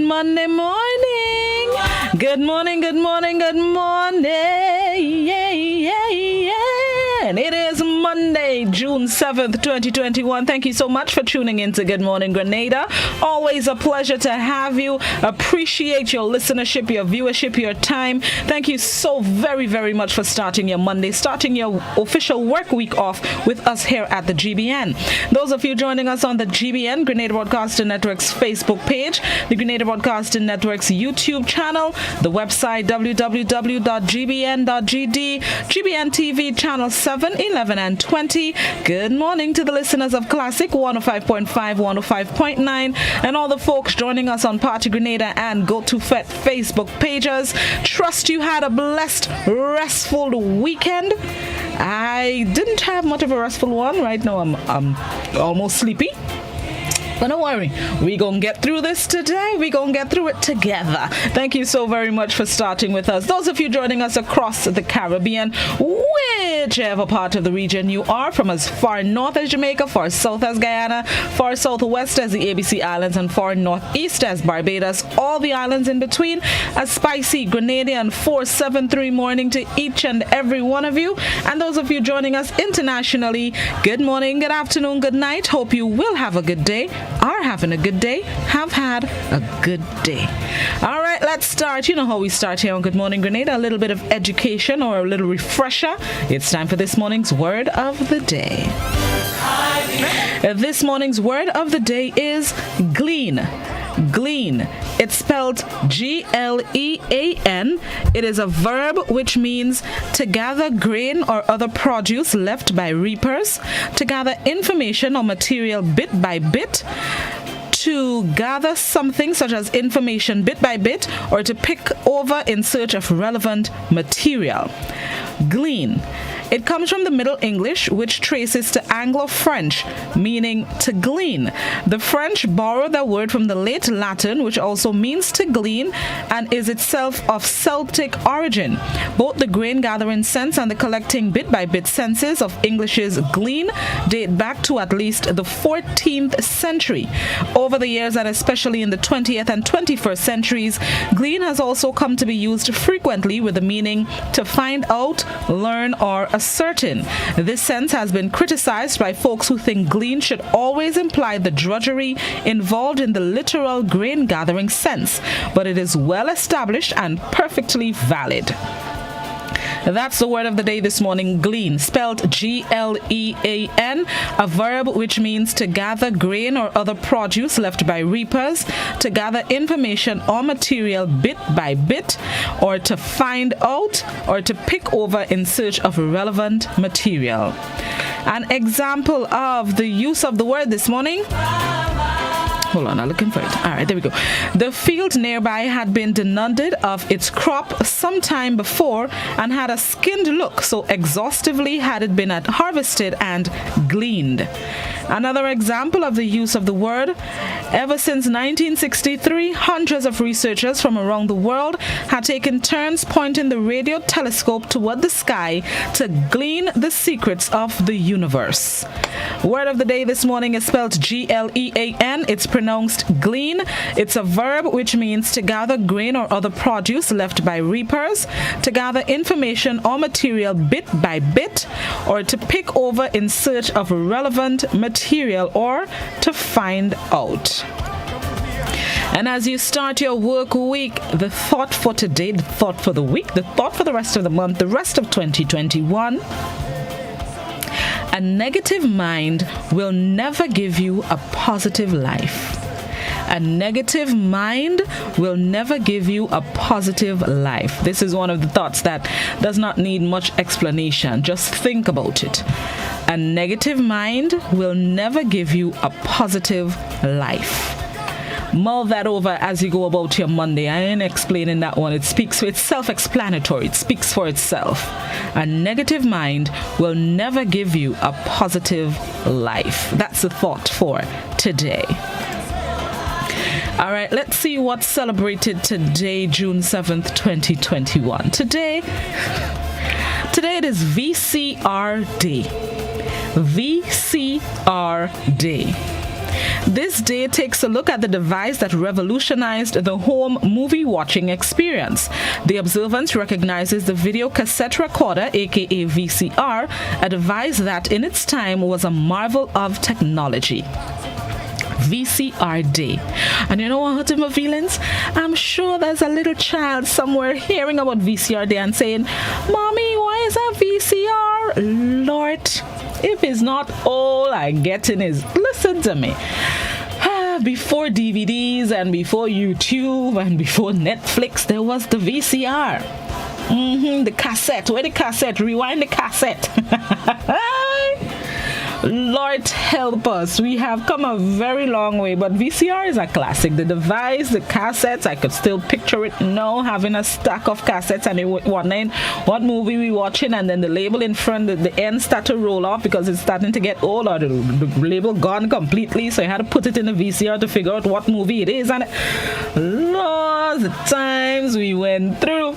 Monday morning. Good morning, good morning, good morning. Yeah, yeah, yeah. And it is Monday, June 7th, 2021. Thank you so much for tuning in to Good Morning Grenada. Always a pleasure to have you. Appreciate your listenership, your viewership, your time. Thank you so very, very much for starting your Monday, starting your official work week off with us here at the GBN. Those of you joining us on the GBN, Grenada Broadcasting Network's Facebook page, the Grenada Broadcasting Network's YouTube channel, the website www.gbn.gd, GBN TV channel 7, 11, and 20. Good morning to the listeners of Classic 105.5, 105.9, and all the folks joining us on Party Grenada and Go To Fet Facebook pages. Trust you had a blessed, restful weekend. I didn't have much of a restful one. Right now I'm almost sleepy. But don't worry, we're going to get through this today. We're going to get through it together. Thank you so very much for starting with us. Those of you joining us across the Caribbean, whichever part of the region you are, from as far north as Jamaica, far south as Guyana, far southwest as the ABC Islands, and far northeast as Barbados, all the islands in between, a spicy Grenadian 473 morning to each and every one of you. And those of you joining us internationally, good morning, good afternoon, good night. Hope you will have a good day, are having a good day, have had a good day. All right, let's start. You know how we start here on Good Morning Grenada, a little bit of education or a little refresher. It's time for this morning's word of the day. This morning's word of the day is glean. Glean. It's spelled G-L-E-A-N. It is a verb which means to gather grain or other produce left by reapers, to gather information or material bit by bit, to gather something such as information bit by bit, or to pick over in search of relevant material. Glean. It comes from the Middle English, which traces to Anglo-French, meaning to glean. The French borrowed the word from the late Latin, which also means to glean, and is itself of Celtic origin. Both the grain-gathering sense and the collecting bit-by-bit senses of English's glean date back to at least the 14th century. Over the years, and especially in the 20th and 21st centuries, glean has also come to be used frequently with the meaning to find out, learn, or ascertain. This sense has been criticized by folks who think glean should always imply the drudgery involved in the literal grain gathering sense, but it is well established and perfectly valid. That's the word of the day this morning, glean, spelled G-L-E-A-N, a verb which means to gather grain or other produce left by reapers, to gather information or material bit by bit, or to find out or to pick over in search of relevant material. An example of the use of the word this morning. Hold on, I'm looking for it. All right, there we go. The field nearby had been denuded of its crop some time before and had a skinned look, so exhaustively had it been harvested and gleaned. Another example of the use of the word. Ever since 1963, hundreds of researchers from around the world had taken turns pointing the radio telescope toward the sky to glean the secrets of the universe. Word of the day this morning is spelled G-L-E-A-N. It's pronounced glean. It's a verb which means to gather grain or other produce left by reapers, to gather information or material bit by bit, or to pick over in search of relevant material, or to find out. And as you start your work week, the thought for today, the thought for the week, the thought for the rest of the month, the rest of 2021, a negative mind will never give you a positive life. A negative mind will never give you a positive life. This is one of the thoughts that does not need much explanation. Just think about it. A negative mind will never give you a positive life. Mull that over as you go about your Monday. I ain't explaining that one. It speaks for it's self-explanatory. It speaks for itself. A negative mind will never give you a positive life. That's the thought for today. All right, let's see what's celebrated today, June 7th, 2021. Today it is VCR Day. VCR Day. This day takes a look at the device that revolutionized the home movie watching experience. The observance recognizes the video cassette recorder, aka VCR, a device that in its time was a marvel of technology. VCR Day. And you know what hurt my feelings? I'm sure there's a little child somewhere hearing about VCR Day and saying, Mommy, why is that VCR? Lord, if it's not all I get in is, listen to me. Before DVDs and before YouTube and before Netflix, there was the VCR. The cassette. Where the cassette? Rewind the cassette. Lord help us. We have come a very long way, but VCR is a classic. The device, the cassettes, I could still picture it now, having a stack of cassettes and wondering what movie we watching, and then the label in front, the end start to roll off because it's starting to get old, or the label gone completely, so you had to put it in the VCR to figure out what movie it is. And Lord, the times we went through.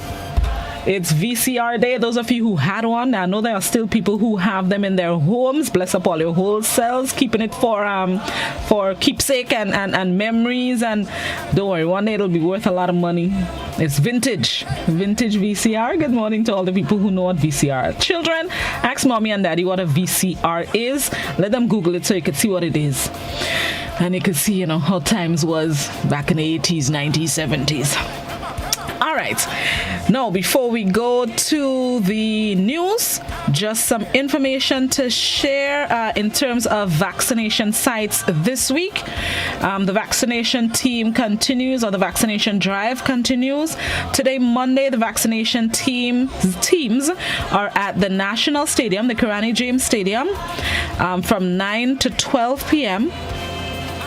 It's VCR Day. Those of you who had one, I know there are still people who have them in their homes. Bless up all your whole selves, keeping it for keepsake and memories. And don't worry, one day it'll be worth a lot of money. It's vintage VCR. Good morning to all the people who know what VCR are. Children, ask mommy and daddy what a VCR is. Let them Google it so you can see what it is. And you can see, how times was back in the 80s, 90s, 70s. All right. Now, before we go to the news, just some information to share in terms of vaccination sites this week. The vaccination team continues, or the vaccination drive continues. Today, Monday, the vaccination teams are at the National Stadium, the Kirani James Stadium, from 9 to 12 p.m.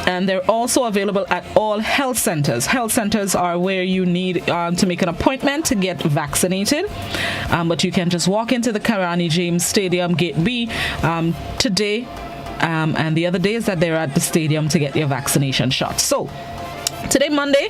And they're also available at all health centers. Health centers are where you need to make an appointment to get vaccinated. But you can just walk into the Kirani James Stadium, Gate B, today and the other days that they're at the stadium to get your vaccination shot. So, today, Monday,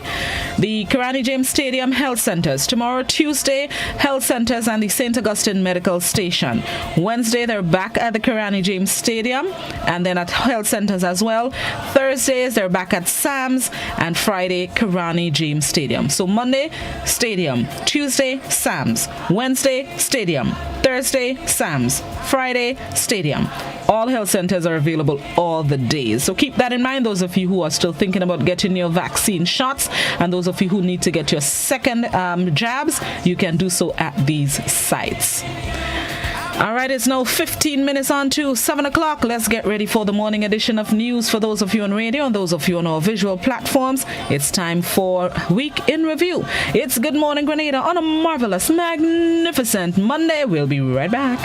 the Kirani James Stadium Health Centers. Tomorrow, Tuesday, Health Centers and the St. Augustine Medical Station. Wednesday, they're back at the Kirani James Stadium and then at Health Centers as well. Thursdays, they're back at Sam's, and Friday, Kirani James Stadium. So Monday, Stadium. Tuesday, Sam's. Wednesday, Stadium. Thursday, Sam's. Friday, Stadium. All health centers are available all the days. So keep that in mind, those of you who are still thinking about getting your vaccine shots, and those of you who need to get your second jabs, you can do so at these sites. All right, it's now 15 minutes on to 7 o'clock. Let's get ready for the morning edition of news. For those of you on radio and those of you on our visual platforms, it's time for Week in Review. It's Good Morning Grenada on a marvelous, magnificent Monday. We'll be right back.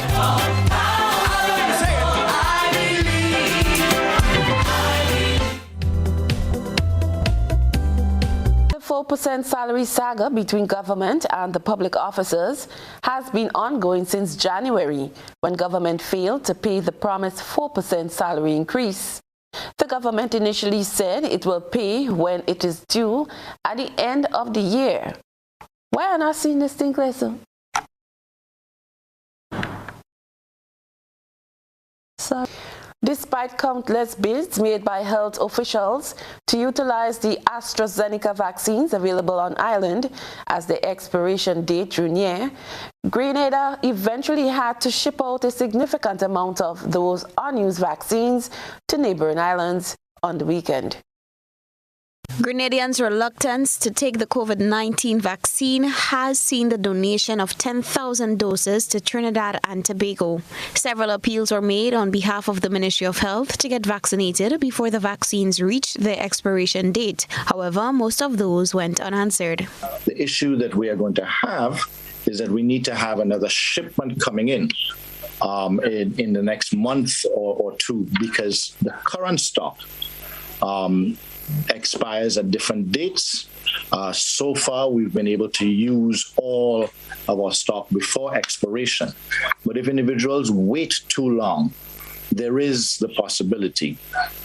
4% salary saga between government and the public officers has been ongoing since January, when government failed to pay the promised 4% salary increase. The government initially said it will pay when it is due at the end of the year. Why are not seeing this thing, Lisa? So, despite countless bids made by health officials to utilize the AstraZeneca vaccines available on island as the expiration date drew near, Grenada eventually had to ship out a significant amount of those unused vaccines to neighboring islands on the weekend. Grenadians' reluctance to take the COVID-19 vaccine has seen the donation of 10,000 doses to Trinidad and Tobago. Several appeals were made on behalf of the Ministry of Health to get vaccinated before the vaccines reached their expiration date. However, most of those went unanswered. The issue that we are going to have is that we need to have another shipment coming in the next month or two, because the current stock expires at different dates. So far, we've been able to use all of our stock before expiration. But if individuals wait too long, there is the possibility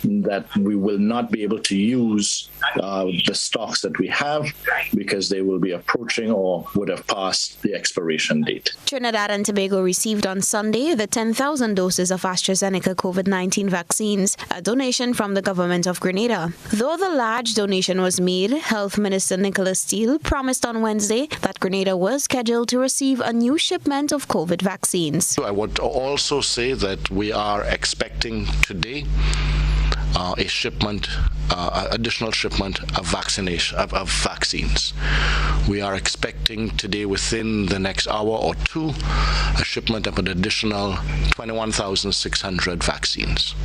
that we will not be able to use the stocks that we have because they will be approaching or would have passed the expiration date. Trinidad and Tobago received on Sunday the 10,000 doses of AstraZeneca COVID-19 vaccines, a donation from the government of Grenada. Though the large donation was made, Health Minister Nicholas Steele promised on Wednesday that Grenada was scheduled to receive a new shipment of COVID vaccines. I would also say that we are expecting today a shipment, additional shipment of vaccines. We are expecting today, within the next hour or two, a shipment of an additional 21,600 vaccines.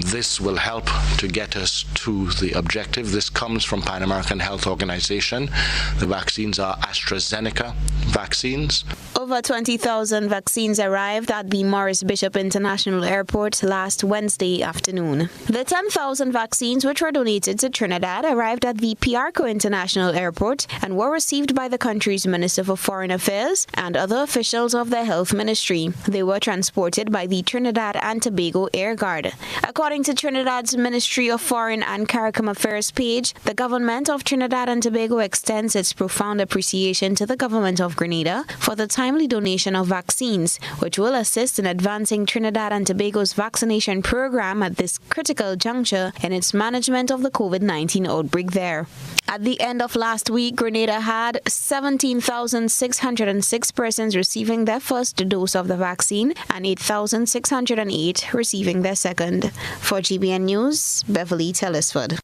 This will help to get us to the objective. This comes from Pan American Health Organization. The vaccines are AstraZeneca vaccines. Over 20,000 vaccines arrived at the Morris Bishop International Airport last Wednesday afternoon. The 10,000 vaccines which were donated to Trinidad arrived at the Piarco International Airport and were received by the country's Minister for Foreign Affairs and other officials of the Health Ministry. They were transported by the Trinidad and Tobago Air Guard. According to Trinidad's Ministry of Foreign and CARICOM Affairs page, the government of Trinidad and Tobago extends its profound appreciation to the government of Grenada for the timely donation of vaccines, which will assist in advancing Trinidad and Tobago's vaccination program at this critical juncture in its management of the COVID-19 outbreak there. At the end of last week, Grenada had 17,606 persons receiving their first dose of the vaccine and 8,608 receiving their second. For GBN News, Beverly Telesford.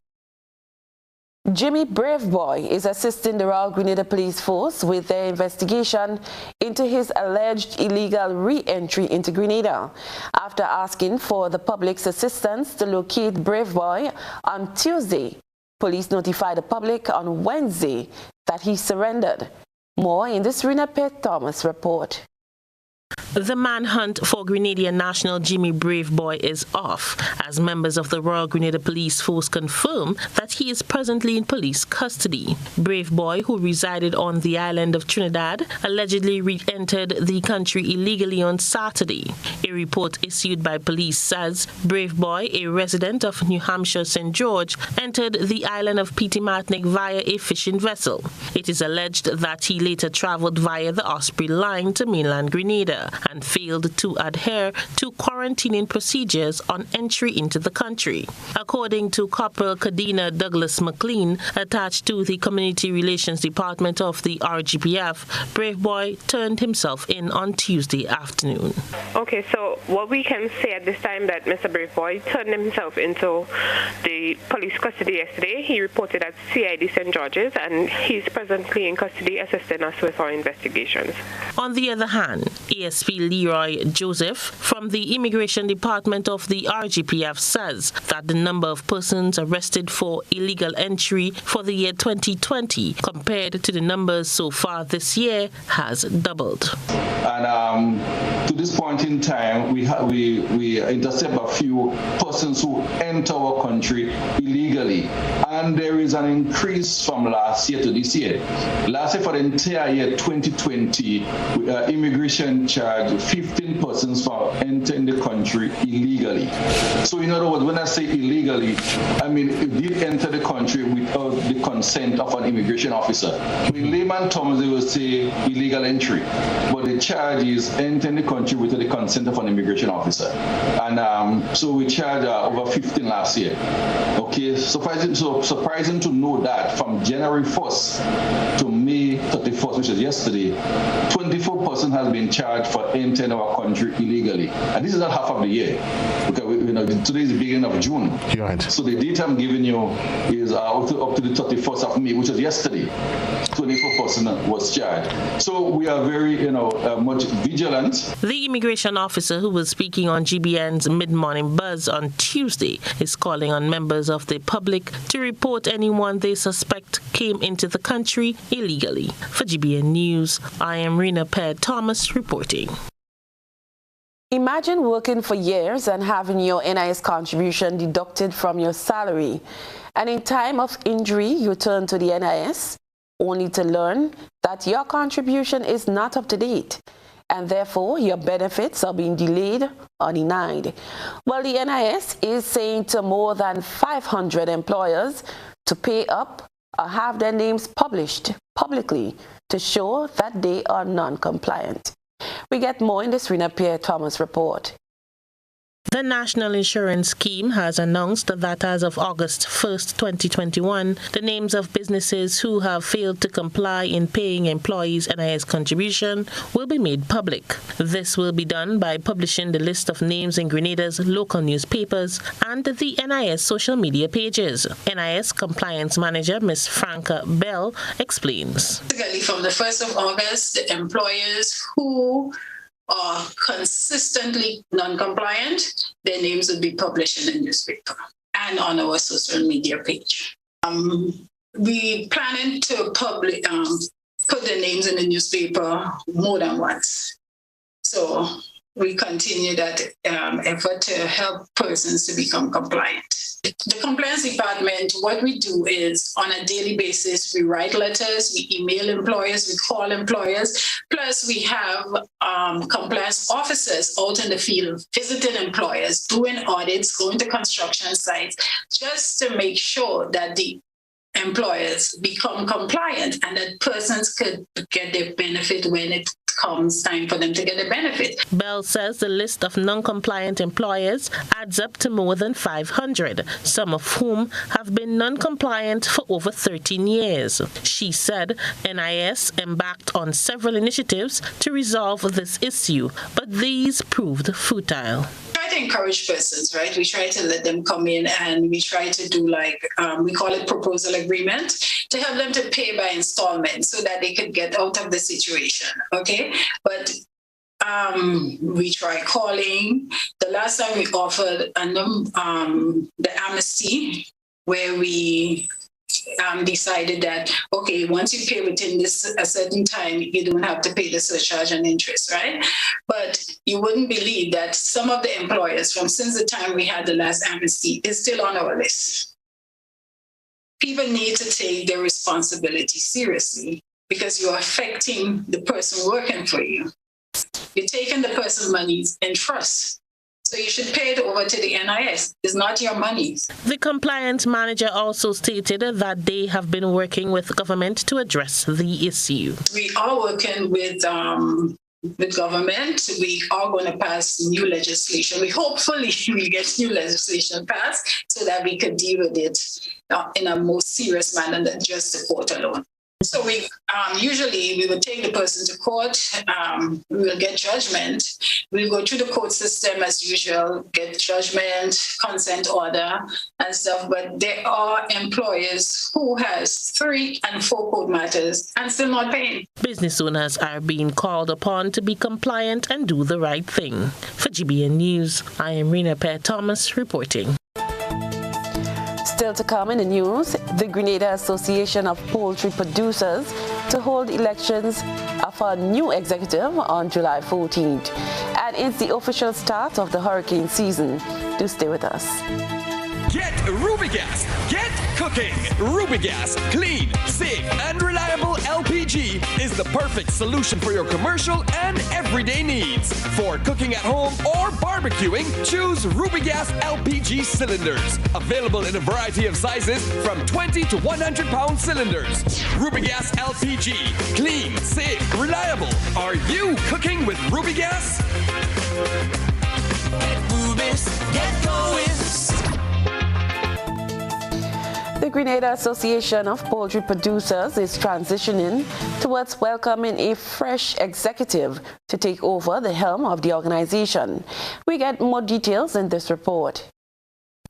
Jimmy Braveboy is assisting the Royal Grenada Police Force with their investigation into his alleged illegal re-entry into Grenada. After asking for the public's assistance to locate Braveboy on Tuesday, police notified the public on Wednesday that he surrendered. More in this Rena Pett Thomas report. The manhunt for Grenadian national Jimmy Braveboy is off, as members of the Royal Grenada Police Force confirm that he is presently in police custody. Braveboy, who resided on the island of Trinidad, allegedly re-entered the country illegally on Saturday. A report issued by police says Braveboy, a resident of New Hampshire St. George, entered the island of Petite Martinique via a fishing vessel. It is alleged that he later traveled via the Osprey Line to mainland Grenada and failed to adhere to quarantining procedures on entry into the country. According to Corporal Kadena Douglas McLean, attached to the Community Relations Department of the RGPF, Braveboy turned himself in on Tuesday afternoon. Okay, so what we can say at this time that Mr. Braveboy turned himself into the police custody yesterday. He reported at CID St. George's and he's presently in custody assisting us with our investigations. On the other hand, ASP Leroy Joseph from the Immigration Department of the RGPF says that the number of persons arrested for illegal entry for the year 2020 compared to the numbers so far this year has doubled. And to this point in time, we intercept a few persons who enter our country illegally, and there is an increase from last year to this year. Last year, for the entire year 2020, immigration charged 15 persons for entering the country illegally. So in other words, when I say illegally, I mean it did enter the country without the consent of an immigration officer. In layman terms, they will say illegal entry, but the charge is entering the country without the consent of an immigration officer. And so we charged over 15 last year. Okay, surprising to know that from January 1st to May 31st, which is yesterday, 24 persons has been charged for entering our country illegally. And this is not half of the year. Okay, today is the beginning of June. Right. So the date I'm giving you is up to the 31st of May, which is yesterday. 24 persons was charged. So we are very, much vigilant. The immigration officer who was speaking on GBN's Mid-Morning Buzz on Tuesday is calling on members of the public to report anyone they suspect came into the country illegally. For GBN News, I am Rena Pett Thomas reporting. Imagine working for years and having your NIS contribution deducted from your salary, and in time of injury you turn to the NIS only to learn that your contribution is not up to date. and therefore your benefits are being delayed or denied. Well, the NIS is saying to more than 500 employers to pay up or have their names published publicly to show that they are non-compliant. We get more in this Rena Pierre Thomas report. The National Insurance Scheme has announced that as of August 1st, 2021, the names of businesses who have failed to comply in paying employees' NIS contribution will be made public. This will be done by publishing the list of names in Grenada's local newspapers and the NIS social media pages. NIS Compliance Manager Ms. Franca Bell explains. Basically, from the 1st of August, the employers who are consistently non-compliant, their names will be published in the newspaper and on our social media page. We planning to put the names in the newspaper more than once. So we continue that effort to help persons to become compliant. The compliance department, what we do is on a daily basis, we write letters, we email employers, we call employers, plus we have compliance officers out in the field visiting employers, doing audits, going to construction sites, just to make sure that the employers become compliant and that persons could get their benefit when it comes time for them to get a benefit. Bell says the list of non-compliant employers adds up to more than 500, some of whom have been non-compliant for over 13 years. She said NIS embarked on several initiatives to resolve this issue, but these proved futile. To encourage persons, right? We try to let them come in and we try to do we call it proposal agreement, to help them to pay by installment so that they could get out of the situation, okay? But we try calling. The last time we offered the amnesty, where we decided that, okay, once you pay within a certain time, you don't have to pay the surcharge and interest, right? But you wouldn't believe that some of the employers since the time we had the last amnesty is still on our list. People need to take their responsibility seriously because you're affecting the person working for you. You're taking the person's money in trust. So you should pay it over to the NIS. It's not your money. The compliance manager also stated that they have been working with government to address the issue. We are working with government. We are going to pass new legislation. We hopefully will get new legislation passed so that we could deal with it in a more serious manner than just the court alone. So we usually we would take the person to court, we will get judgment, we'll go through the court system as usual, get judgment, consent order and stuff, but there are employers who has 3 and 4 court matters and still not paying. Business owners are being called upon to be compliant and do the right thing. For GBN News, I am Rena Pierre Thomas reporting. Still to come in the news, the Grenada Association of Poultry Producers to hold elections of a new executive on July 14th. And it's the official start of the hurricane season. Do stay with us. Get Rubigas. Get cooking. Rubigas, clean, safe, and reliable LPG is the perfect solution for your commercial and everyday needs. For cooking at home or barbecuing, choose Rubigas LPG cylinders. Available in a variety of sizes from 20 to 100-pound cylinders. Rubigas LPG, clean, safe, reliable. Are you cooking with Rubigas? Get Rubis, get going. The Grenada Association of Poultry Producers is transitioning towards welcoming a fresh executive to take over the helm of the organization. We get more details in this report.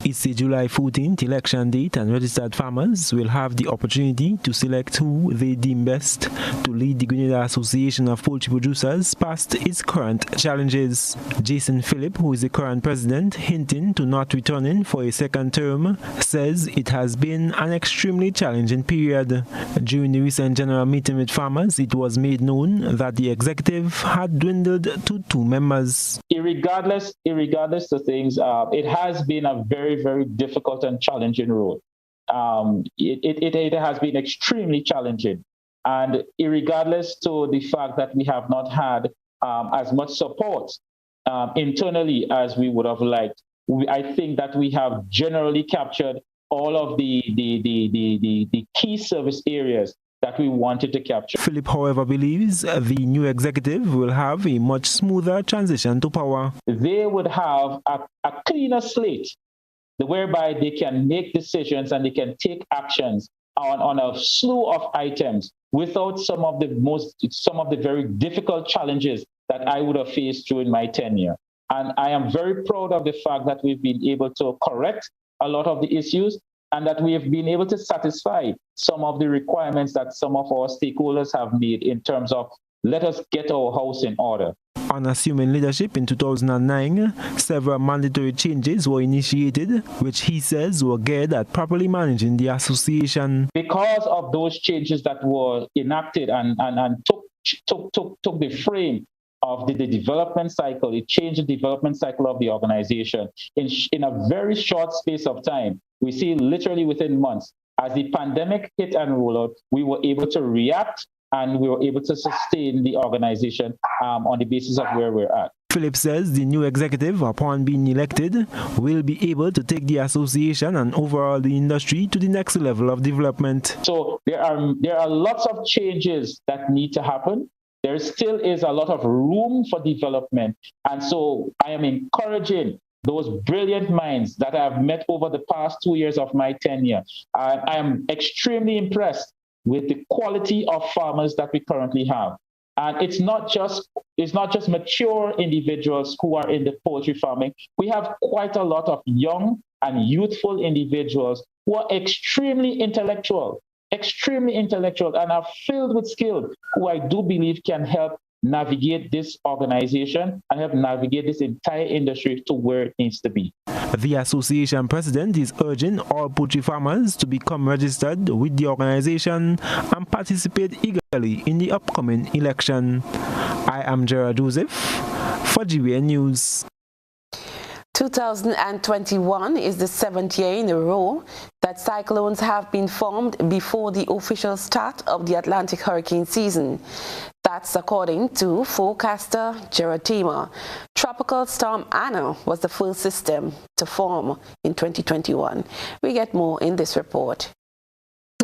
It's the July 14th election date, and registered farmers will have the opportunity to select who they deem best to lead the Grenada Association of Poultry Producers past its current challenges. Jason Phillip, who is the current president, hinting to not returning for a second term, says it has been an extremely challenging period. During the recent general meeting with farmers, it was made known that the executive had dwindled to 2 members. Irregardless of things, it has been a very difficult and challenging road. It has been extremely challenging. And irregardless to the fact that we have not had as much support internally as we would have liked. I think that we have generally captured all of the key service areas that we wanted to capture. Philip, however, believes the new executive will have a much smoother transition to power. They would have a cleaner slate whereby they can make decisions and they can take actions on a slew of items without some of the very difficult challenges that I would have faced during my tenure. And I am very proud of the fact that we've been able to correct a lot of the issues and that we have been able to satisfy some of the requirements that some of our stakeholders have made in terms of let us get our house in order. On assuming leadership in 2009, several mandatory changes were initiated, which he says were geared at properly managing the association. Because of those changes that were enacted and took the frame of the development cycle, it changed the development cycle of the organization in a very short space of time. We see literally within months, as the pandemic hit and rolled out, we were able to react and we were able to sustain the organization on the basis of where we're at. Philip says the new executive, upon being elected, will be able to take the association and overall the industry to the next level of development. So there are lots of changes that need to happen. There still is a lot of room for development. And so I am encouraging those brilliant minds that I have met over the past 2 years of my tenure. I am extremely impressed with the quality of farmers that we currently have. And it's not just mature individuals who are in the poultry farming. We have quite a lot of young and youthful individuals who are extremely intellectual and are filled with skill, who I do believe can help navigate this organization and help navigate this entire industry to where it needs to be. The association president is urging all poultry farmers to become registered with the organization and participate eagerly in the upcoming election. I am Gerard Joseph for GBN News. 2021 is the 7th year in a row that cyclones have been formed before the official start of the Atlantic hurricane season. That's according to forecaster Gerard Tamer. Tropical Storm Anna was the first system to form in 2021. We get more in this report.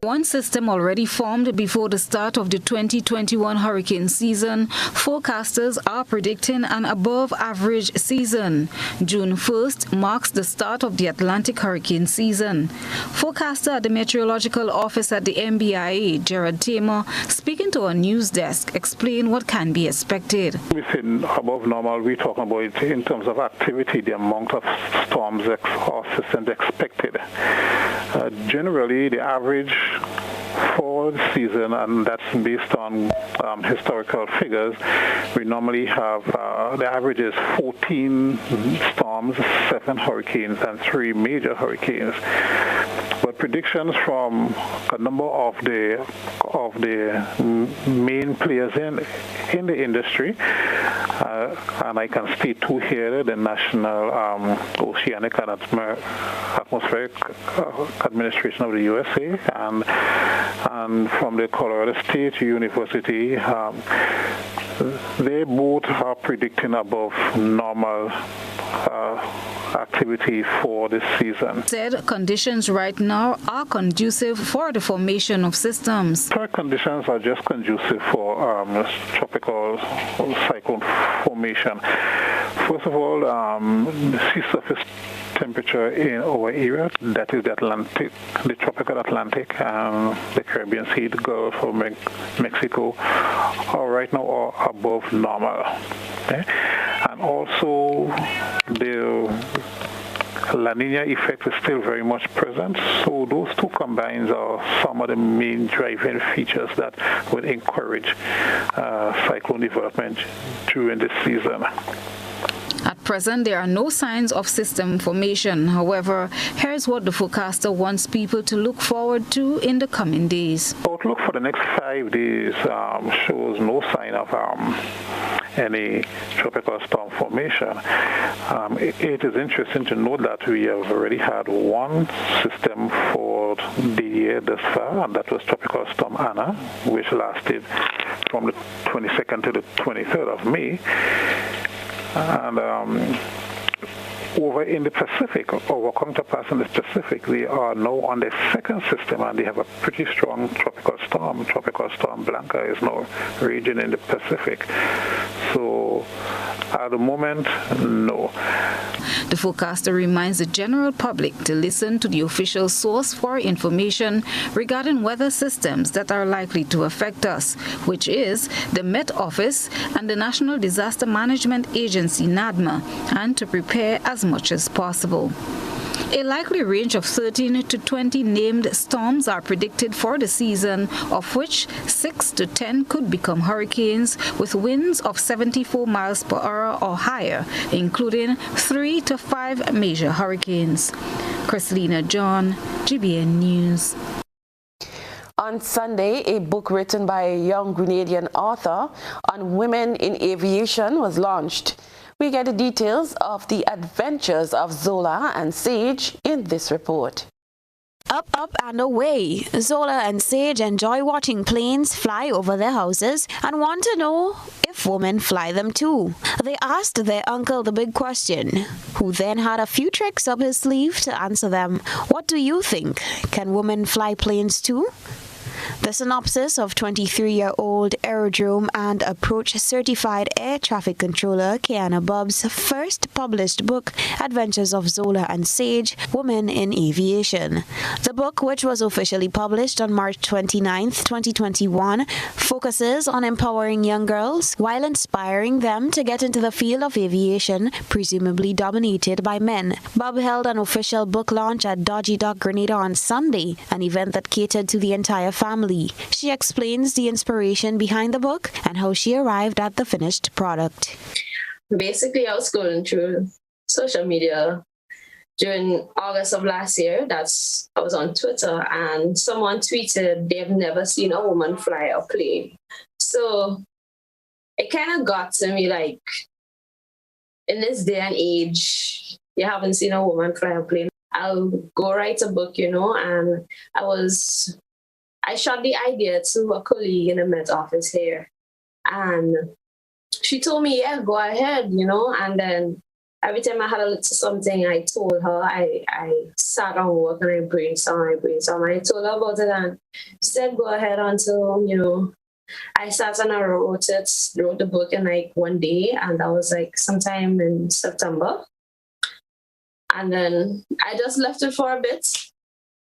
One system already formed before the start of the 2021 hurricane season. Forecasters are predicting an above-average season. June 1st marks the start of the Atlantic hurricane season. Forecaster at the Meteorological Office at the MBIA, Gerard Tamer, speaking to our news desk, explained what can be expected. We say above normal, we're talking about in terms of activity, the amount of storms or systems expected. Generally, the average for the season, and that's based on historical figures, we normally have the average is 14 storms, 7 hurricanes, and 3 major hurricanes. But predictions from a number of the main players in the industry, and I can state 2 here: the National Oceanic and Atmospheric Administration of the USA, and from the Colorado State University, they both are predicting above normal activity for this season. Said conditions right now are conducive for the formation of systems. Current conditions are just conducive for tropical cyclone formation. First of all, the sea surface temperature in our area, that is the Atlantic, the tropical Atlantic, the Caribbean Sea, the Gulf of Mexico, are right now are above normal. Okay? And also the La Nina effect is still very much present, so those two combined are some of the main driving features that would encourage cyclone development during this season. At present, there are no signs of system formation. However, here's what the forecaster wants people to look forward to in the coming days. Outlook for the next 5 days shows no sign of any tropical storm formation. It is interesting to note that we have already had one system for the year thus far, and that was Tropical Storm Anna, which lasted from the 22nd to the 23rd of May. And over in the Pacific, our counterparts in the Pacific, they are now on their second system, and they have a pretty strong tropical storm. Tropical Storm Blanca is now raging in the Pacific. So at the moment, no. The forecaster reminds the general public to listen to the official source for information regarding weather systems that are likely to affect us, which is the Met Office and the National Disaster Management Agency, NADMA, and to prepare as much as possible. A likely range of 13 to 20 named storms are predicted for the season, of which 6 to 10 could become hurricanes with winds of 74 miles per hour or higher, including 3 to 5 major hurricanes. Christelina John, GBN News. On Sunday, a book written by a young Grenadian author on women in aviation was launched. We get the details of the adventures of Zola and Sage in this report. Up, up and away. Zola and Sage enjoy watching planes fly over their houses and want to know if women fly them too. They asked their uncle the big question, who then had a few tricks up his sleeve to answer them. What do you think? Can women fly planes too? The synopsis of 23-year-old aerodrome and approach certified air traffic controller Kiana Bubbs' first published book, Adventures of Zola and Sage, Women in Aviation. The book, which was officially published on March 29, 2021, focuses on empowering young girls while inspiring them to get into the field of aviation, presumably dominated by men. Bubb held an official book launch at Dodgy Dock, Grenada on Sunday, an event that catered to the entire family. She explains the inspiration behind the book and how she arrived at the finished product. Basically, I was scrolling through social media during August of last year. I was on Twitter, and someone tweeted they've never seen a woman fly a plane. So it kind of got to me, like, in this day and age, you haven't seen a woman fly a plane. I'll go write a book, and I shot the idea to a colleague in the Met Office here. And she told me, yeah, go ahead, and then every time I had a look to something, I told her, I sat on work and I brainstormed. I told her about it, and she said, go ahead until, I sat and I wrote the book in like one day, and that was like sometime in September. And then I just left it for a bit.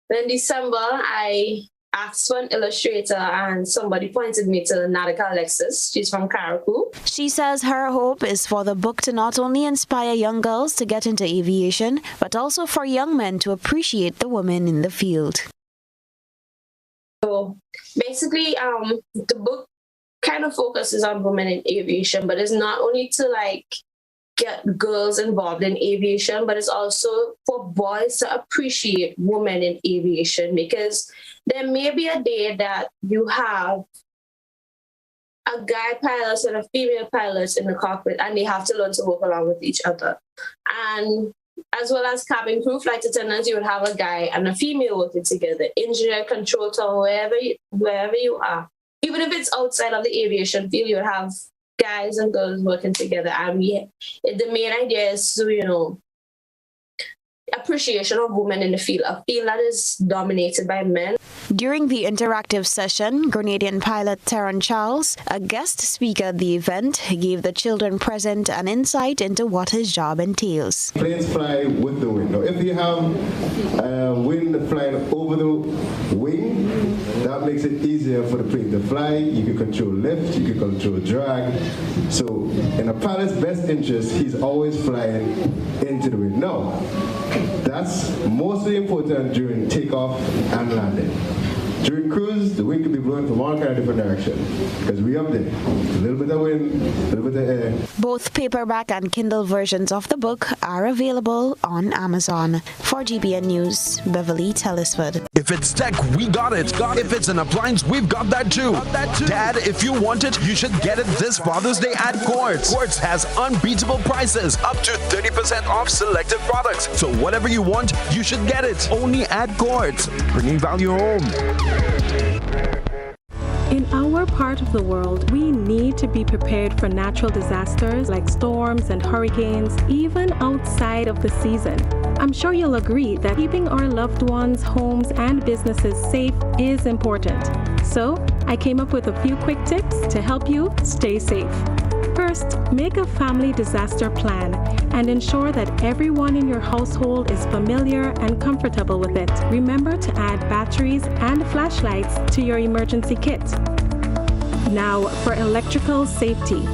Then December, I asked for an illustrator, and somebody pointed me to Alexis. She's from Caracou. She says her hope is for the book to not only inspire young girls to get into aviation, but also for young men to appreciate the women in the field. So basically, the book kind of focuses on women in aviation, but it's not only to get girls involved in aviation, but it's also for boys to appreciate women in aviation, because there may be a day that you have a guy pilot and a female pilot in the cockpit, and they have to learn to work along with each other. And as well as cabin crew, flight attendants, you would have a guy and a female working together. Engineer, control tower, wherever you are. Even if it's outside of the aviation field, you would have guys and girls working together. And the main idea is to, appreciation of women in the field, a field that is dominated by men. During the interactive session, Grenadian pilot Teron Charles, a guest speaker at the event, gave the children present an insight into what his job entails. Planes fly with the wind. Now, if you have wind flying over the wing, that makes it easier for the plane to fly. You can control lift, you can control drag. So in a pilot's best interest, he's always flying into the wind. Now, that's mostly important during takeoff and landing. During cruise, the wind could be blowing from all kinds of different directions because we up there. A little bit of wind, a little bit of air. Both paperback and Kindle versions of the book are available on Amazon. For GBN News, Beverly Tellisford. If it's tech, we got it. If it's an appliance, we've got that too. Dad, if you want it, you should get it this Father's Day at Quartz. Quartz has unbeatable prices, up to 30% off selected products. So whatever you want, you should get it. Only at Quartz, bringing value home. In our part of the world, we need to be prepared for natural disasters like storms and hurricanes, even outside of the season. I'm sure you'll agree that keeping our loved ones, homes, and businesses safe is important. So, I came up with a few quick tips to help you stay safe. First, make a family disaster plan and ensure that everyone in your household is familiar and comfortable with it. Remember to add batteries and flashlights to your emergency kit. Now, for electrical safety.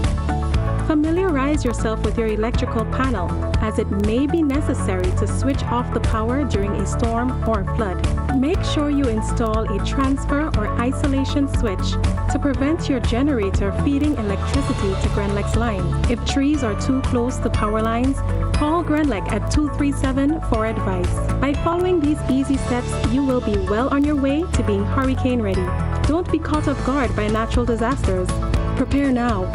Familiarize yourself with your electrical panel, as it may be necessary to switch off the power during a storm or flood. Make sure you install a transfer or isolation switch to prevent your generator feeding electricity to Grenlec's line. If trees are too close to power lines, call Grenlec at 237 for advice. By following these easy steps, you will be well on your way to being hurricane ready. Don't be caught off guard by natural disasters. Prepare now.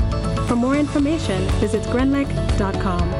For more information, visit grenlec.com.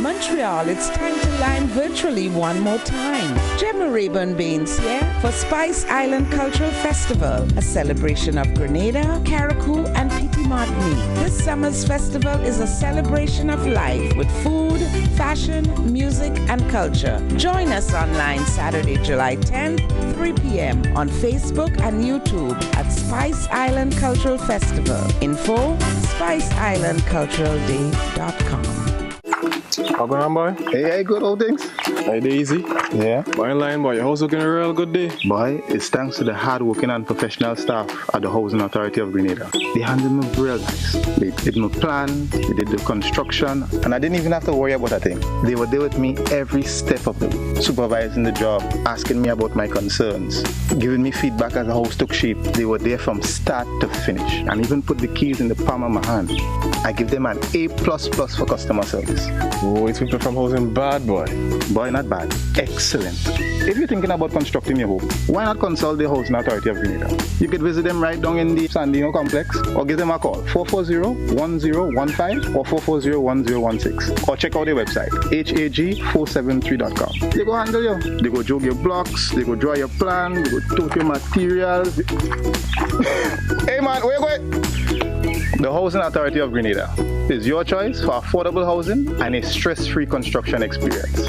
Montreal, it's time to line virtually one more time. Gemma Rayburn Baines here for Spice Island Cultural Festival, a celebration of Grenada, Carriacou, and Petit Martinique. This summer's festival is a celebration of life with food, fashion, music, and culture. Join us online Saturday, July 10th, 3 p.m. on Facebook and YouTube at Spice Island Cultural Festival. Info, spiceislandculturalday.com. How going on, boy? Hey, good old things. Hey, Daisy. Yeah. Boy, in line, boy. Your house looking a real good day. Boy, it's thanks to the hard-working and professional staff at the Housing Authority of Grenada. They handled me real nice. They did my plan, they did the construction, and I didn't even have to worry about a thing. They were there with me every step of the way, supervising the job, asking me about my concerns, giving me feedback as the house took shape. They were there from start to finish, and even put the keys in the palm of my hand. I give them an A++ for customer service. Oh, it's people from housing bad, boy. Boy, not bad. Excellent. If you're thinking about constructing your home, why not consult the Housing Authority of Grenada? You could visit them right down in the Sandino complex or give them a call, 440-1015 or 440-1016. Or check out their website, hag473.com. They go handle you. They go jog your blocks, they go draw your plan, they go tote your materials. Hey man, where you going? The Housing Authority of Grenada is your choice for affordable housing and a stress-free construction experience.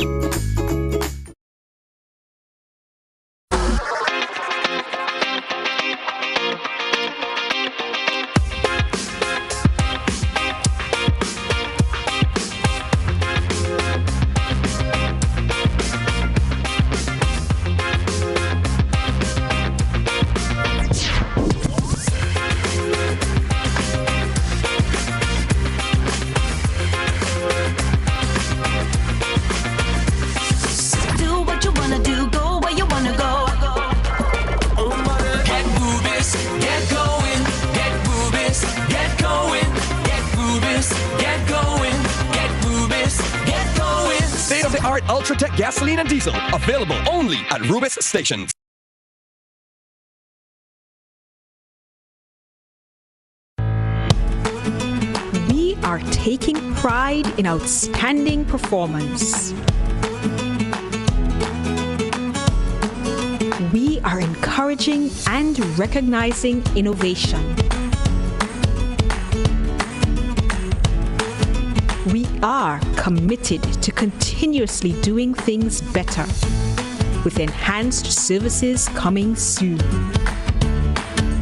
State-of-the-art Ultratech gasoline and diesel, available only at Rubis stations. We are taking pride in outstanding performance. We are encouraging and recognizing innovation. We are committed to continuously doing things better, with enhanced services coming soon.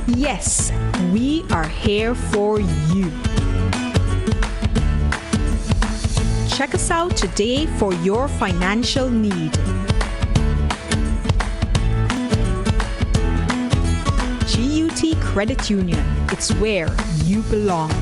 Yes, we are here for you. Check us out today for your financial need. GUT Credit Union, it's where you belong.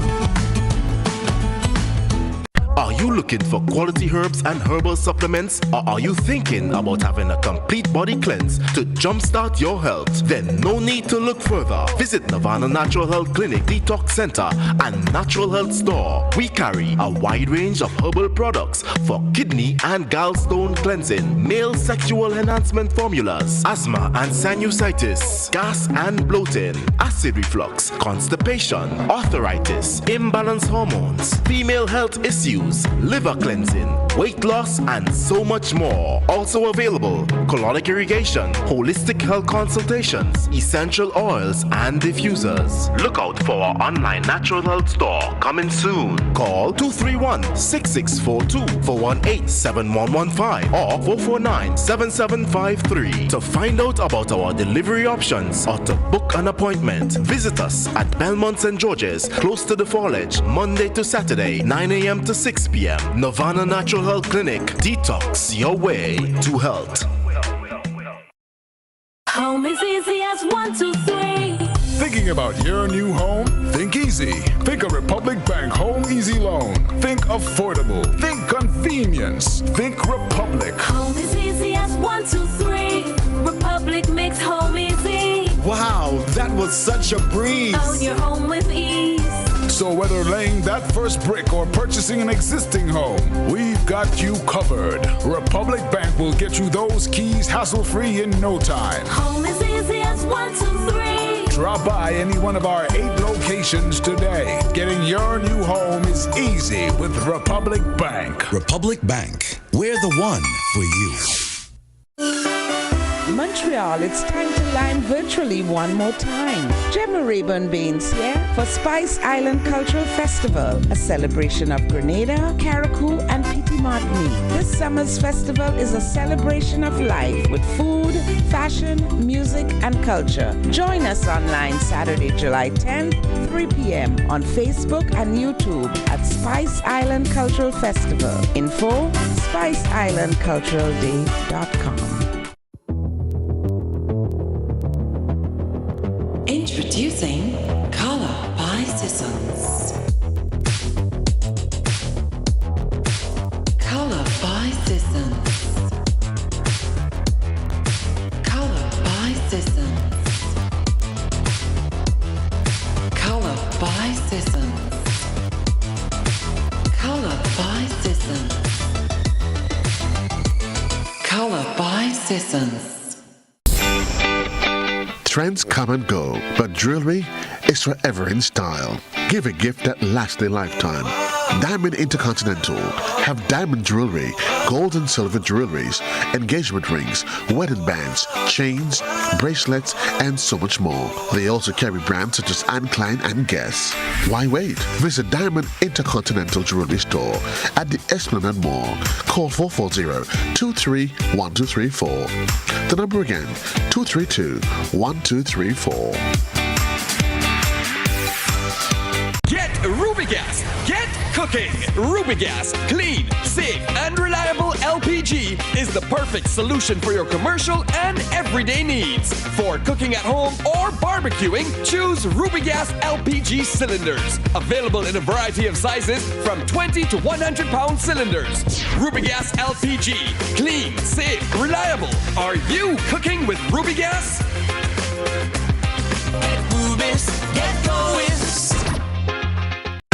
Are you looking for quality herbs and herbal supplements? Or are you thinking about having a complete body cleanse to jumpstart your health? Then no need to look further. Visit Nirvana Natural Health Clinic, Detox Center, and Natural Health Store. We carry a wide range of herbal products for kidney and gallstone cleansing, male sexual enhancement formulas, asthma and sinusitis, gas and bloating, acid reflux, constipation, arthritis, imbalanced hormones, female health issues, liver cleansing, weight loss, and so much more. Also available, colonic irrigation, holistic health consultations, essential oils, and diffusers. Look out for our online natural health store coming soon. Call 231-6642 418-7115 or 449-7753 to find out about our delivery options or to book an appointment. Visit us at Belmont St. George's, close to the Foliage, Monday to Saturday, 9 a.m. to 6 p.m. Nirvana Natural Health Clinic. Detox your way to health. Home is easy as 1, 2, 3. Thinking about your new home? Think easy. Think a Republic Bank Home Easy Loan. Think affordable. Think convenience. Think Republic. Home is easy as 1, 2, 3. Republic makes home easy. Wow, that was such a breeze. Own your home with ease. So whether laying that first brick or purchasing an existing home, we've got you covered. Republic Bank will get you those keys hassle-free in no time. Home is easy as 1, 2, 3. Drop by any one of our 8 locations today. Getting your new home is easy with Republic Bank. Republic Bank, we're the one for you. Montreal, it's time to line virtually one more time. Gemma Rayburn Baines here for Spice Island Cultural Festival, a celebration of Grenada, Carriacou, and Petit Martinique. This summer's festival is a celebration of life with food, fashion, music, and culture. Join us online Saturday, July 10th, 3 p.m. on Facebook and YouTube at Spice Island Cultural Festival. Info, spiceislandculturalday.com. Introducing Color by Sissons. Color by Sissons. Color by Sissons. Color by Sissons. Color by Sissons. Color by Sissons. Trends come and go, but jewelry is forever in style. Give a gift that lasts a lifetime. Diamond Intercontinental have diamond jewelry, gold and silver jewelries, engagement rings, wedding bands, chains, bracelets, and so much more. They also carry brands such as Anne Klein and Guess. Why wait? Visit Diamond Intercontinental Jewelry Store at the Esplanade Mall. Call 440-231234. The number again, 232-1234. Get Rubigas. Get cooking. Rubigas, clean, safe, and reliable LPG is the perfect solution for your commercial and everyday needs. For cooking at home or barbecuing, choose Rubigas LPG cylinders. Available in a variety of sizes from 20 to 100 pound cylinders. Rubigas LPG, clean, safe, reliable. Are you cooking with Rubigas? Get Rubis, get going.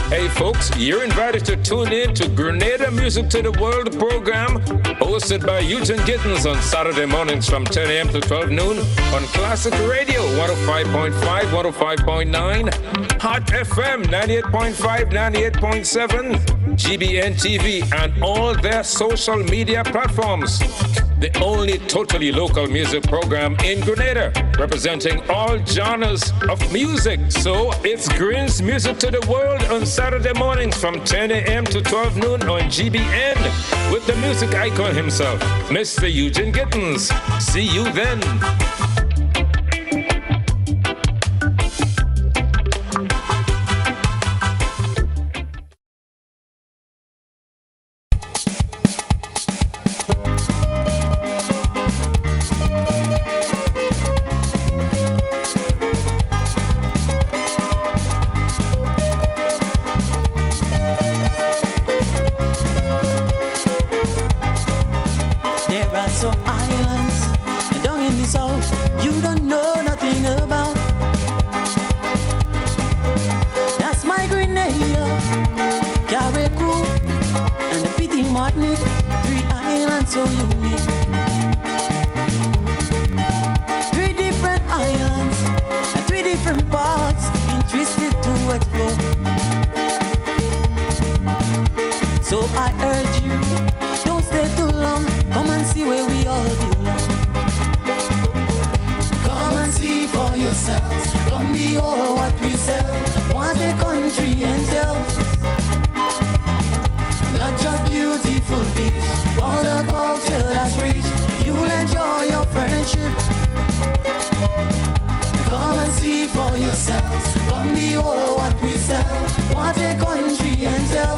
Hey folks, you're invited to tune in to Grenada Music to the World program hosted by Eugene Gittens on Saturday mornings from 10 a.m. to 12 noon on Classic Radio 105.5, 105.9, Hot FM 98.5, 98.7, GBN TV, and all their social media platforms. The only totally local music program in Grenada, representing all genres of music. So it's Green's Music to the World on Saturday mornings from 10 a.m. to 12 noon on GBN with the music icon himself, Mr. Eugene Gittens. See you then. street, 3 islands so unique. 3 different islands and 3 different parts, interested to explore. So I urge you, don't stay too long, come and see where we all belong. Come and see for yourselves, come behold what we sell. Want a country and tell, not just beautiful beach, all the culture that's rich. You'll enjoy your friendship. Come and see for yourselves, come behold what we sell. Want a country and tell,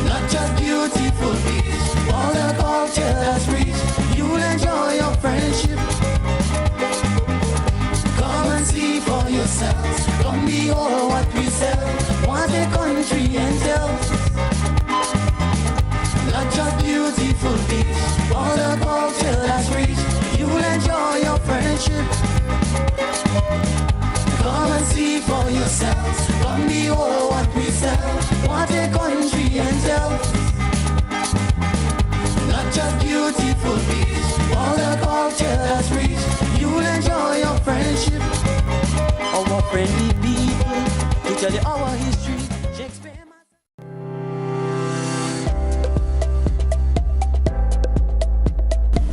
not just beautiful beach, all the culture that's rich. You'll enjoy your friendship. Come and see for yourselves, come behold what we sell. Want a country and tell, not just beautiful beach, all the culture that's rich. You'll enjoy your friendship. Come and see for yourselves, come behold what we sell. Want a country and tell, not just beautiful beach, all the culture that's rich. You'll enjoy your friendship. Our friendly people, to tell you our history.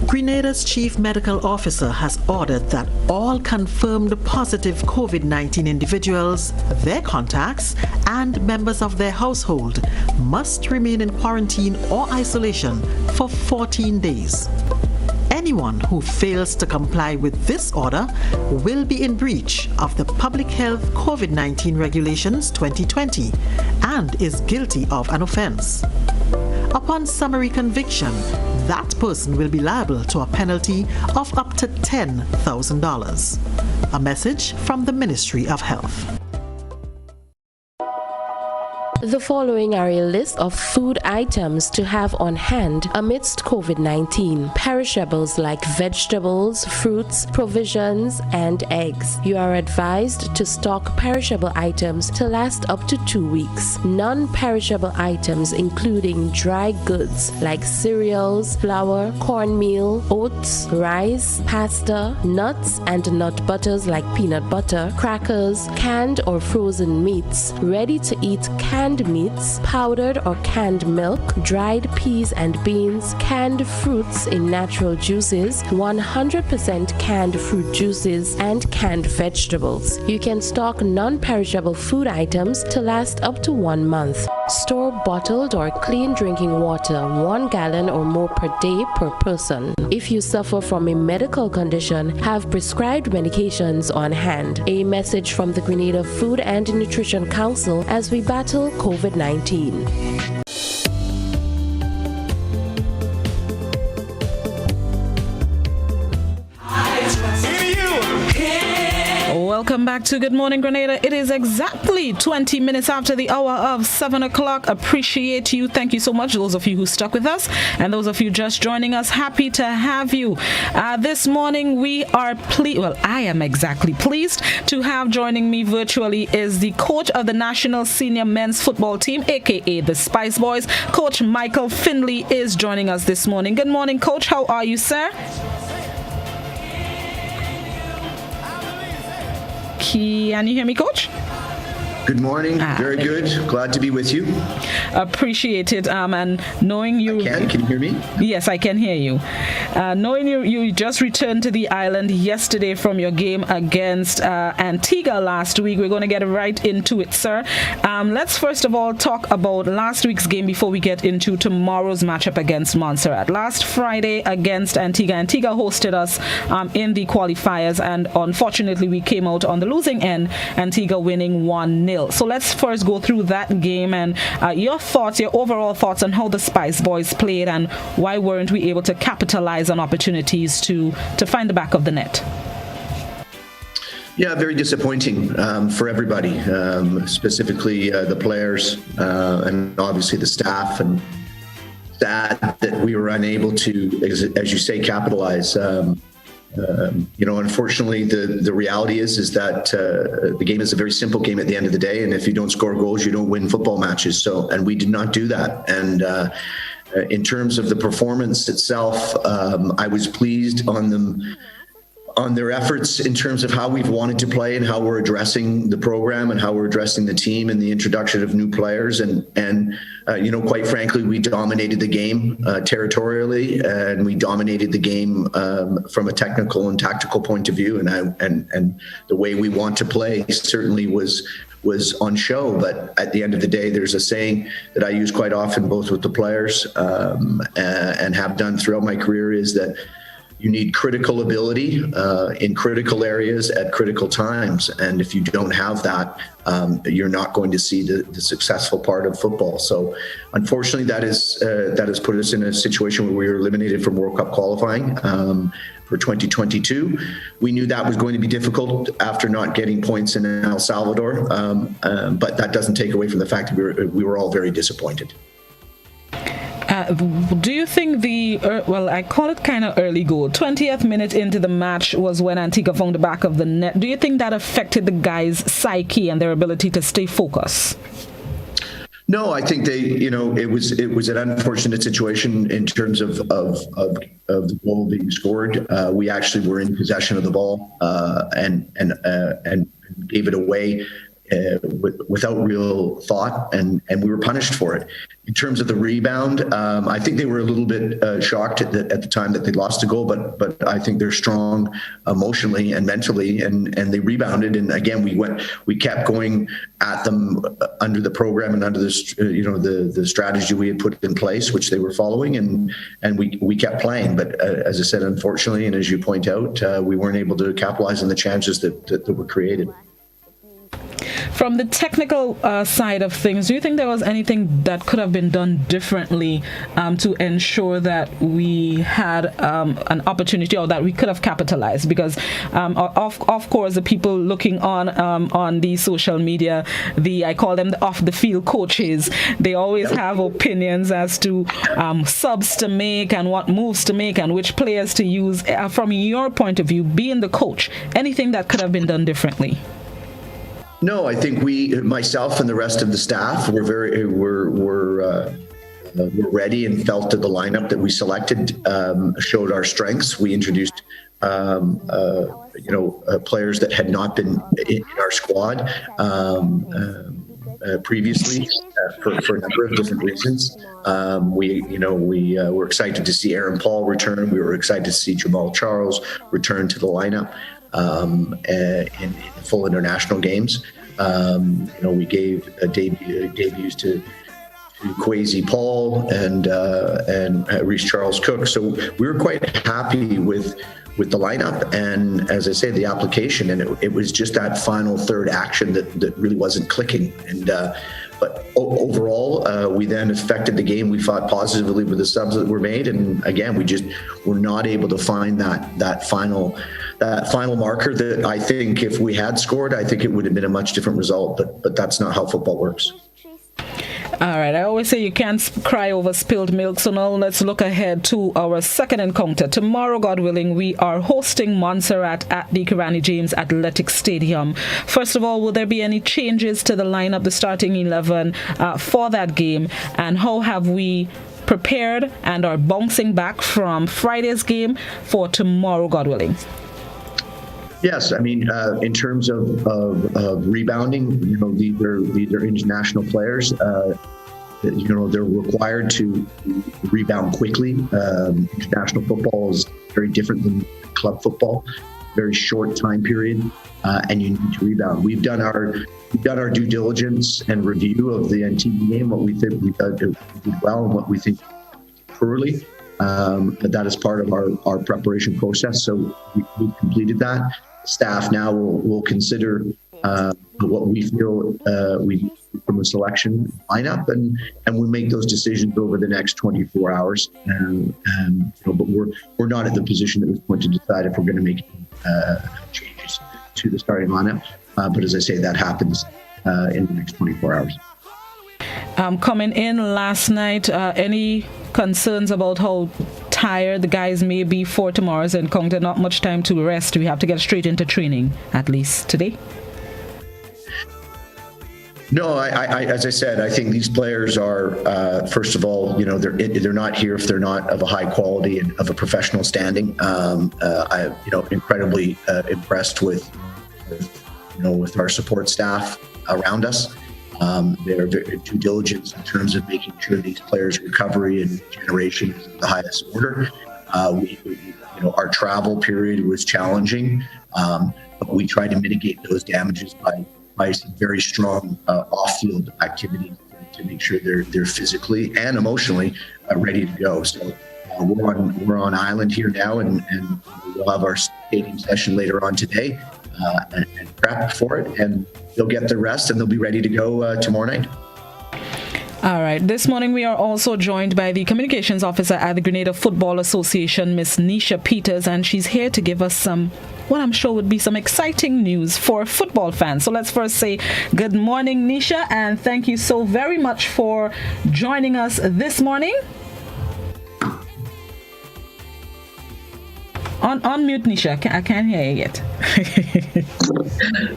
Grenada's chief medical officer has ordered that all confirmed positive COVID-19 individuals, their contacts, and members of their household must remain in quarantine or isolation for 14 days. Anyone who fails to comply with this order will be in breach of the Public Health COVID-19 Regulations 2020 and is guilty of an offense. Upon summary conviction, that person will be liable to a penalty of up to $10,000. A message from the Ministry of Health. The following are a list of food items to have on hand amidst COVID-19. Perishables like vegetables, fruits, provisions, and eggs. You are advised to stock perishable items to last up to 2 weeks. Non-perishable items including dry goods like cereals, flour, cornmeal, oats, rice, pasta, nuts, and nut butters like peanut butter, crackers, canned or frozen meats, ready-to-eat canned meats, powdered or canned milk, dried peas and beans, canned fruits in natural juices, 100% canned fruit juices, and canned vegetables. You can stock non-perishable food items to last up to 1 month. Store bottled or clean drinking water, 1 gallon or more per day per person. If you suffer from a medical condition, have prescribed medications on hand. A message from the Grenada Food and Nutrition Council as we battle COVID-19. Welcome back to Good Morning Grenada. It is exactly 20 minutes after the hour of 7 o'clock. Appreciate you. Thank you so much, those of you who stuck with us, and those of you just joining us. Happy to have you. This morning we are I am exactly pleased to have joining me virtually is the coach of the National Senior Men's Football Team, aka the Spice Boys. Coach Michael Findlay is joining us this morning. Good morning, Coach. How are you, sir? Can you hear me, Coach? Good morning. Very good. Glad to be with you. Appreciate it. And knowing you... Can you hear me? Yes, I can hear you. Knowing you just returned to the island yesterday from your game against Antigua last week, we're going to get right into it, sir. Let's first of all talk about last week's game before we get into tomorrow's matchup against Montserrat. Last Friday against Antigua hosted us in the qualifiers, and unfortunately we came out on the losing end, Antigua winning 1-0. So let's first go through that game and your overall thoughts on how the Spice Boys played and why weren't we able to capitalize on opportunities to find the back of the net. Yeah, very disappointing for everybody, specifically the players and obviously the staff, and sad that we were unable to, as you say, capitalize. Unfortunately, the reality is that the game is a very simple game at the end of the day, and if you don't score goals, you don't win football matches. And we did not do that. And in terms of the performance itself, I was pleased on their efforts in terms of how we've wanted to play and how we're addressing the program and how we're addressing the team and the introduction of new players. And quite frankly, we dominated the game territorially, and we dominated the game from a technical and tactical point of view. And the way we want to play certainly was on show. But at the end of the day, there's a saying that I use quite often, both with the players and have done throughout my career, is that you need critical ability in critical areas at critical times. And if you don't have that, you're not going to see the successful part of football. So unfortunately, that has put us in a situation where we were eliminated from World Cup qualifying for 2022. We knew that was going to be difficult after not getting points in El Salvador, but that doesn't take away from the fact that we were all very disappointed. Do you think I call it kind of early goal, 20th minute into the match was when Antigua found the back of the net. Do you think that affected the guys' psyche and their ability to stay focused? No, I think it was an unfortunate situation in terms of the ball being scored. We actually were in possession of the ball and gave it away without real thought, and we were punished for it. In terms of the rebound, I think they were a little bit shocked at the time that they lost a goal, but I think they're strong emotionally and mentally, and they rebounded. And again, we kept going at them under the program and under the strategy we had put in place, which they were following, and we kept playing. But as I said, unfortunately, and as you point out, we weren't able to capitalize on the chances that were created. From the technical side of things, do you think there was anything that could have been done differently to ensure that we had an opportunity, or that we could have capitalized? Because of course, the people looking on the social media, I call them the off the field coaches, they always have opinions as to subs to make and what moves to make and which players to use. From your point of view, being the coach, anything that could have been done differently? No, I think myself and the rest of the staff, were ready and felt that the lineup that we selected showed our strengths. We introduced, players that had not been in our squad previously for a number of different reasons. We were excited to see Aaron Paul return. We were excited to see Jamal Charles return to the lineup in full international games. We gave debuts to Kwesi Paul and Reece Charles Cook. So we were quite happy with the lineup, and as I say, the application, and it was just that final third action that really wasn't clicking. But overall, we then affected the game. We fought positively with the subs that were made, and again, we just were not able to find that final marker that I think if we had scored, I think it would have been a much different result. But that's not how football works. All right, I always say you can't cry over spilled milk, so now let's look ahead to our second encounter. Tomorrow, God willing, we are hosting Montserrat at the Kirani James Athletic Stadium. First of all, will there be any changes to the lineup, the starting 11 for that game, and how have we prepared and are bouncing back from Friday's game for tomorrow, God willing? Yes, I mean, in terms of rebounding, these are international players. They're required to rebound quickly. International football is very different than club football. Very short time period, and you need to rebound. We've done our due diligence and review of the NTB game, what we think we did well and what we think poorly. But that is part of our preparation process. So we've completed that. Staff now will consider what we feel we need from a selection lineup, and we make those decisions over the next 24 hours. But we're not at the position at this point to decide if we're going to make changes to the starting lineup. But as I say, that happens in the next 24 hours. Coming in last night, any concerns about how tired. The guys may be for tomorrow's encounter. Not much time to rest. We have to get straight into training, at least today. No, I as I said, I think these players are, first of all, they're not here if they're not of a high quality and of a professional standing. I'm, incredibly impressed with our support staff around us. They're very due diligence in terms of making sure these players' recovery and regeneration is of the highest order. Our travel period was challenging, but we tried to mitigate those damages by some very strong off-field activities to make sure they're physically and emotionally ready to go. So we're on island here now, and we'll have our stadium session later on today and prep for it, and they'll get the rest and they'll be ready to go tomorrow night. All right. This morning we are also joined by the communications officer at the Grenada Football Association, Miss Neisha Peters, and she's here to give us what I'm sure would be some exciting news for football fans. So let's first say good morning, Neisha, and thank you so very much for joining us this morning. On mute, Neisha. I can't hear you yet.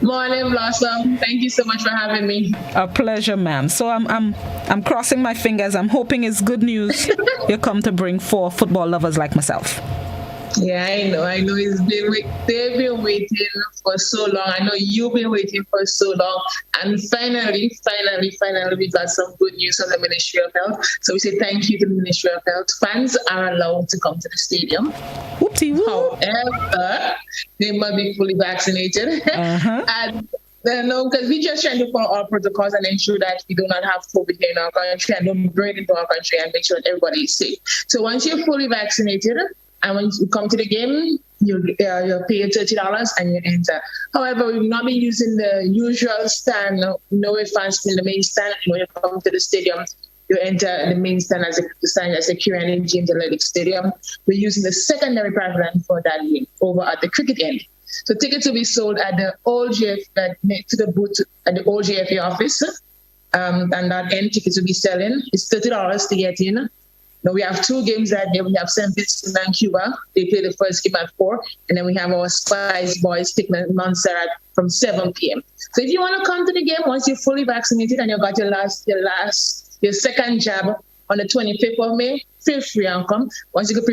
Morning, Blossom. Thank you so much for having me. A pleasure, ma'am. So I'm crossing my fingers. I'm hoping it's good news you come to bring for football lovers like myself. Yeah, I know. They've been waiting for so long. I know you've been waiting for so long. And finally, we got some good news from the Ministry of Health. So we say thank you to the Ministry of Health. Fans are allowed to come to the stadium. However, they must be fully vaccinated. And no, because we just trying to follow all protocols and ensure that we do not have COVID here in our country and don't bring it into our country and make sure that everybody is safe. So once you're fully vaccinated, and when you come to the game, you'll pay $30 and you enter. However, we've not been using the usual stand. No fans in the main stand. When you come to the stadium, you enter the main stand as a stand as a Kieran James Athletic Stadium. We're using the secondary pavilion for that game over at the cricket end. So tickets will be sold at the old GF to the booth at the old GFA office. And that end tickets will be selling. It's $30 to get in. Now we have two games that day. We have St. Vincent and Cuba. They play the first game at 4. And then we have our Spice Boys taking Montserrat from 7 p.m. So if you want to come to the game, once you're fully vaccinated and you got your second jab on the 25th of May, feel free and come. Once you can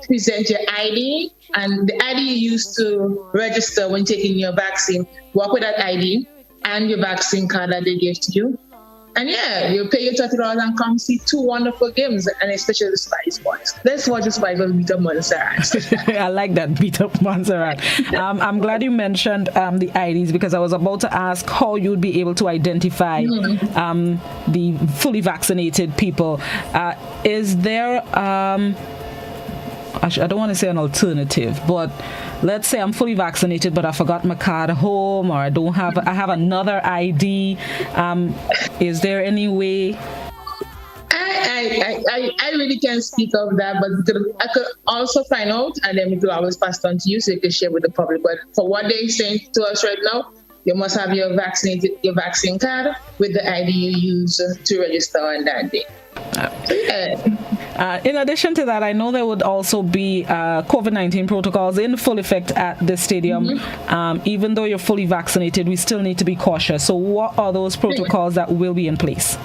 present your ID, and the ID you use to register when taking your vaccine, walk with that ID and your vaccine card that they gave to you. And you pay your $30 and come see 2 wonderful games, and especially the Spice Boys. Let's watch the Spice Boys beat up Montserrat. I like that, beat up Montserrat. I'm glad you mentioned the IDs, because I was about to ask how you'd be able to identify the fully vaccinated people. Is there, I don't want to say an alternative, but let's say I'm fully vaccinated, but I forgot my card at home, or I have another ID. Is there any way? I really can't speak of that, but I could also find out, and then we could always pass it on to you so you can share with the public. But for what they're saying to us right now, you must have your vaccine card with the ID you use to register on that day. In addition to that, I know there would also be COVID-19 protocols in full effect at the stadium. Even though you're fully vaccinated, we still need to be cautious. So what are those protocols that will be in place?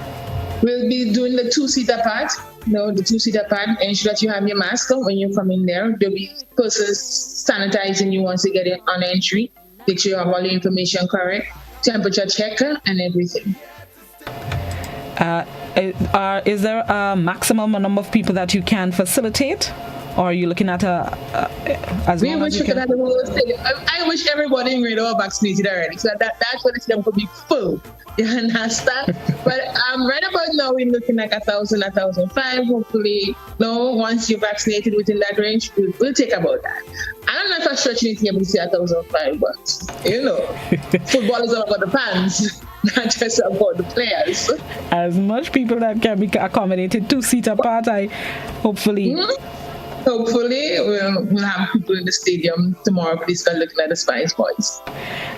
We'll be doing the 2-seater part. The 2-seater part. Ensure that you have your mask on when you come in there. There'll be persons sanitizing you once you get in on entry. Make sure you have all the information correct. Temperature checker and everything. Is there a maximum number of people that you can facilitate? Or are you looking at as long as you can? I wish everybody in Grenada was vaccinated already. So that's what it's going to be full. You understand? But right about now, we're looking like 1,000, 1,005. Hopefully, once you're vaccinated within that range, we'll take about that. I don't know if I'm stretching anything able to say 1,005, but football is all about the fans. Not just about the players. As much people that can be accommodated 2 seats apart, hopefully Hopefully, we'll have people in the stadium tomorrow. Please start looking at the Spice Boys.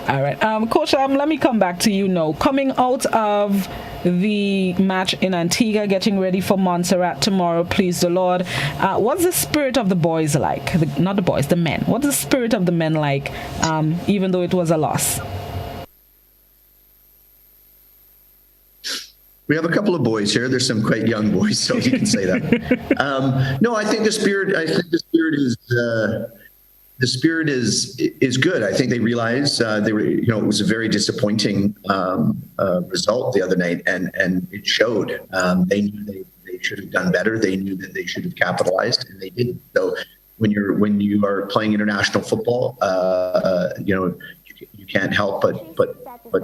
All right. Coach, let me come back to you now. Coming out of the match in Antigua, getting ready for Montserrat tomorrow, please the Lord. What's the spirit of the boys like? Not the boys, the men. What's the spirit of the men like, even though it was a loss? We have a couple of boys here. There's some quite young boys, so you can say that. No, I think the spirit is good. I think they realize it was a very disappointing result the other night, and it showed. They knew they should have done better. They knew that they should have capitalized, and they didn't. So when you are playing international football, you can't help but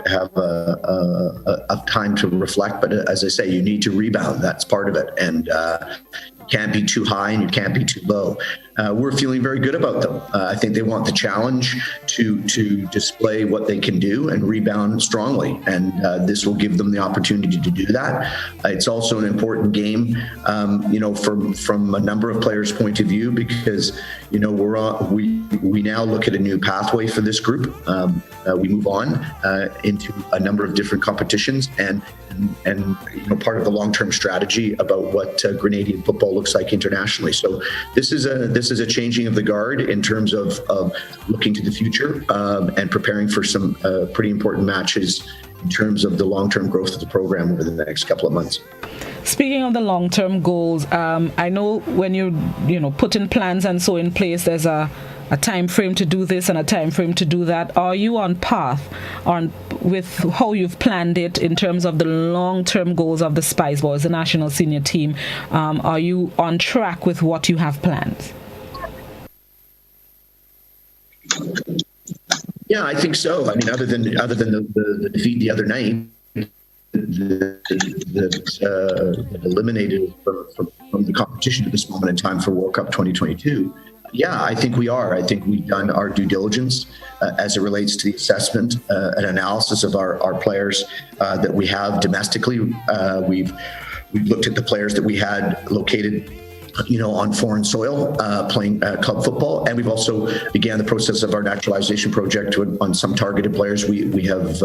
have a time to reflect. But as I say, you need to rebound. That's part of it, and you can't be too high and you can't be too low. We're feeling very good about them. I think they want the challenge to display what they can do and rebound strongly, and this will give them the opportunity to do that. It's also an important game, from a number of players' point of view, because we now look at a new pathway for this group. We move on into a number of different competitions, and part of the long-term strategy about what Grenadian football looks like internationally. So this is a changing of the guard in terms of looking to the future and preparing for some pretty important matches in terms of the long-term growth of the program over the next couple of months. Speaking of the long-term goals, I know when you're putting plans and so in place, there's a time frame to do this and a time frame to do that. Are you on path with how you've planned it in terms of the long-term goals of the Spice Boys, the national senior team? Are you on track with what you have planned? Yeah, I think so. I mean, other than the defeat the other night, that eliminated from the competition at this moment in time for World Cup 2022. Yeah, I think we are. I think we've done our due diligence as it relates to the assessment and analysis of our players that we have domestically. We've looked at the players that we had located on foreign soil playing club football, and we've also began the process of our naturalization project on some targeted players we have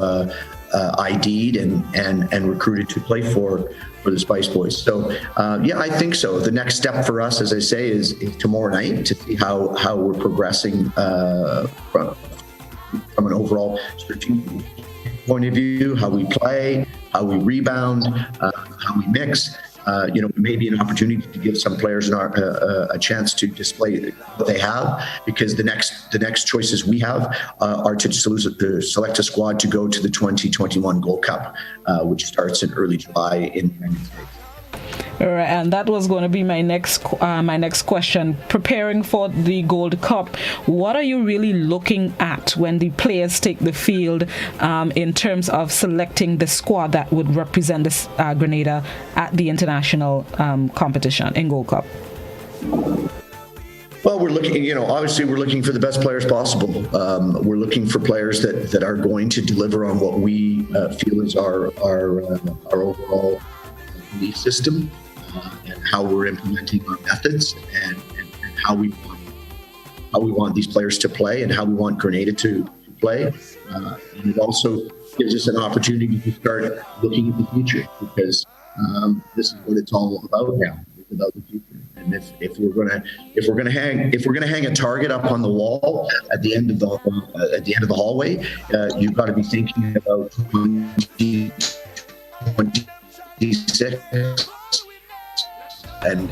ID'd and recruited to play for the Spice Boys. So yeah, I think so. The next step for us, as I say, is tomorrow night to see how we're progressing from an overall strategic point of view, how we play, how we rebound, how we mix. Maybe an opportunity to give some players a chance to display what they have, because the next choices we have are to select a squad to go to the 2021 Gold Cup, which starts in early July in the United States. All right, and that was going to be my next question. Preparing for the Gold Cup, what are you really looking at when the players take the field in terms of selecting the squad that would represent Grenada at the international competition in Gold Cup? Well, we're looking, obviously we're looking for the best players possible. We're looking for players that are going to deliver on what we feel is our overall belief system, and how we're implementing our methods, and how we want these players to play, and how we want Grenada to play. And it also gives us an opportunity to start looking at the future, because this is what it's all about now. It's about the future. And if we're gonna hang a target up on the wall at the end of the hallway, you've got to be thinking about 2026. And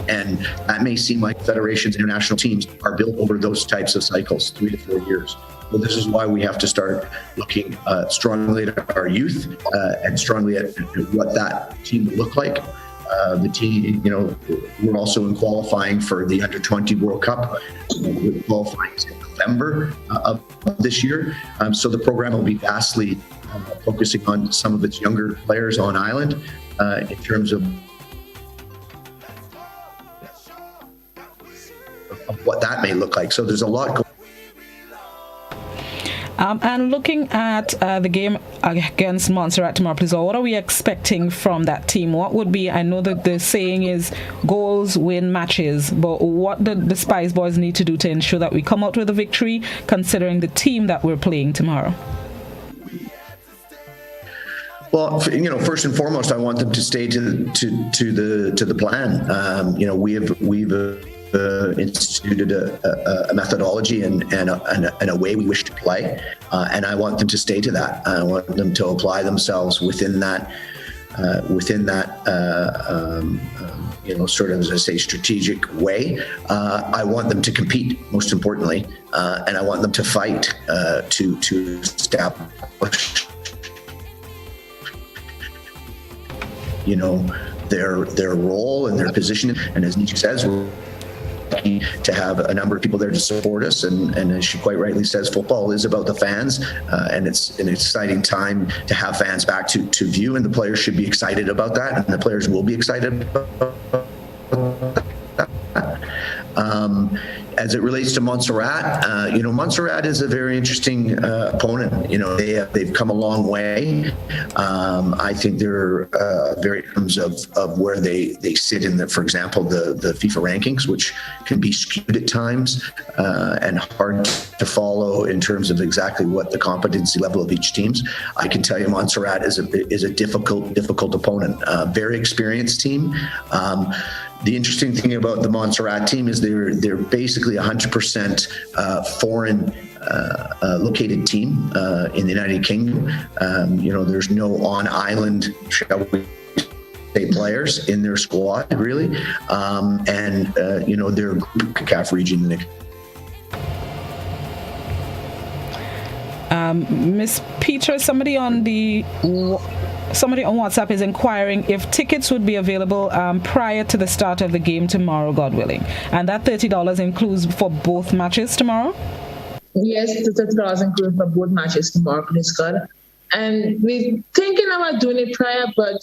that may seem like federations, international teams are built over those types of cycles, 3 to 4 years. But this is why we have to start looking strongly at our youth and strongly at what that team will look like. The team, we're also in qualifying for the Under-20 World Cup. We're qualifying in November of this year. So the program will be vastly focusing on some of its younger players on island in terms of what that may look like. So there's a lot going on. And looking at the game against Montserrat tomorrow, please, what are we expecting from that team? What would be, I know that the saying is goals win matches, but what do the Spice Boys need to do to ensure that we come out with a victory, considering the team that we're playing tomorrow? Well, first and foremost, I want them to stay to the plan. We've instituted a methodology and a way we wish to play, and I want them to stay to that. I want them to apply themselves within that sort of, as I say, strategic way. I want them to compete, most importantly, and I want them to fight to establish their role and their position. And as Neisha says, we're lucky to have a number of people there to support us. And as she quite rightly says, football is about the fans, and it's an exciting time to have fans back to view, and the players should be excited about that, and the players will be excited about that. As it relates to Montserrat, Montserrat is a very interesting opponent. They've come a long way. I think they're very in terms of where they sit in for example, the FIFA rankings, which can be skewed at times and hard to follow in terms of exactly what the competency level of each team's. I can tell you, Montserrat is a difficult opponent. Very experienced team. The interesting thing about the Montserrat team is they're basically 100% foreign located team in the United Kingdom. There's no on-island, shall we say, players in their squad, really. They're a CAF region. Miss Peter, somebody on WhatsApp is inquiring if tickets would be available prior to the start of the game tomorrow, God willing. And that $30 includes for both matches tomorrow? Yes, the $30 includes for both matches tomorrow, please God. And we're thinking about doing it prior, but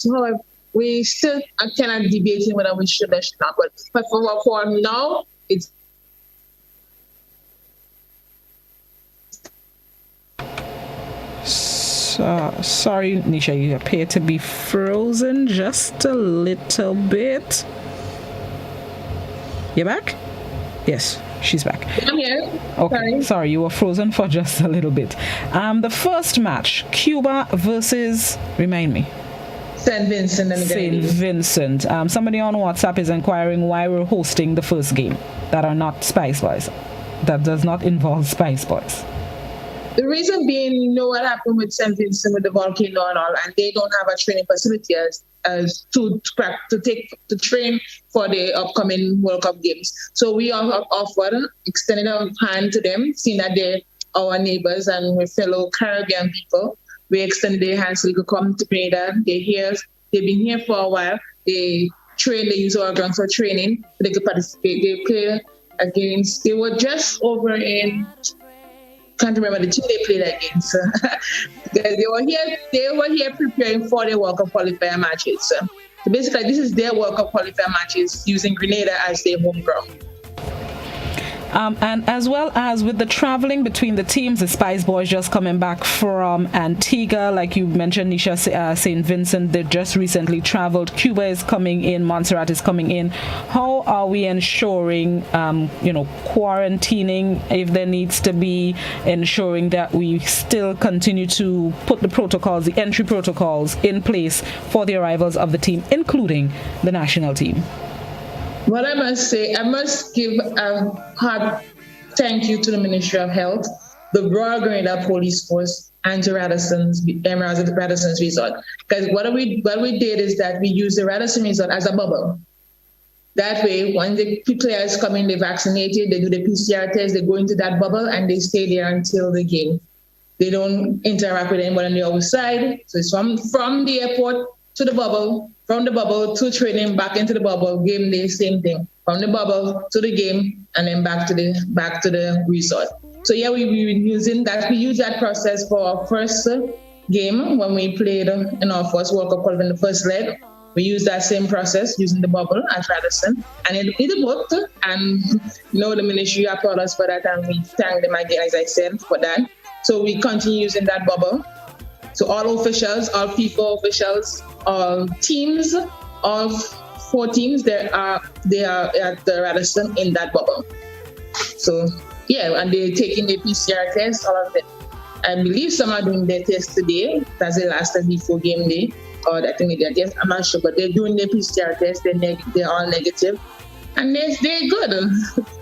we still are kind of debating whether we should or should not. But for now, it's sorry, Neisha, you appear to be frozen just a little bit. You're back? Yes, she's back. I'm here. Okay, sorry, you were frozen for just a little bit. The first match, Cuba versus, remind me. St. Vincent and St. Vincent. Somebody on WhatsApp is inquiring why we're hosting the first game that are not Spice Boys. That does not involve Spice Boys. The reason being, you know what happened with St. Vincent with the volcano and all, and they don't have a training facility as to train for the upcoming World Cup games. So we offered, extended our hand to them, seeing that they're our neighbors and we're fellow Caribbean people. We extended their hands so they could come to Grenada. They've been here for a while. They use our ground for training. They could participate. They play against, they were just over in, can't remember the team they played against. They were here preparing for their World Cup qualifier matches. So basically, this is their World Cup qualifier matches using Grenada as their home ground. And as well as with the traveling between the teams, the Spice Boys just coming back from Antigua, like you mentioned, Neisha, St. Vincent, they just recently traveled. Cuba is coming in, Montserrat is coming in. How are we ensuring, quarantining if there needs to be, ensuring that we still continue to put the entry protocols in place for the arrivals of the team, including the national team? What I must say, I must give a hard thank you to the Ministry of Health, the Royal Grenada Police Force, and to Radisson's Resort. Because what we did is that we used the Radisson Resort as a bubble. That way, when the players come in, they're vaccinated, they do the PCR test, they go into that bubble, and they stay there until the game. They don't interact with anyone on the outside. So it's from the airport to the bubble, from the bubble to training, back into the bubble, game day, same thing. From the bubble to the game, and then back to the resort. So yeah, we use that process for our first game when we played in our first World Cup in the first leg. We used that same process using the bubble at Radisson, and it worked. And the ministry applauded us for that, and we thank them again, as I said, for that. So we continue using that bubble. So all officials, all FIFA officials, all teams, all 4 teams, they are at the Radisson in that bubble. So yeah, and they're taking the PCR test, all of it. I believe some are doing their test today. That's the last time before game day, or I think they're test. I'm not sure, but they're doing their PCR test. They're all negative, and they're good.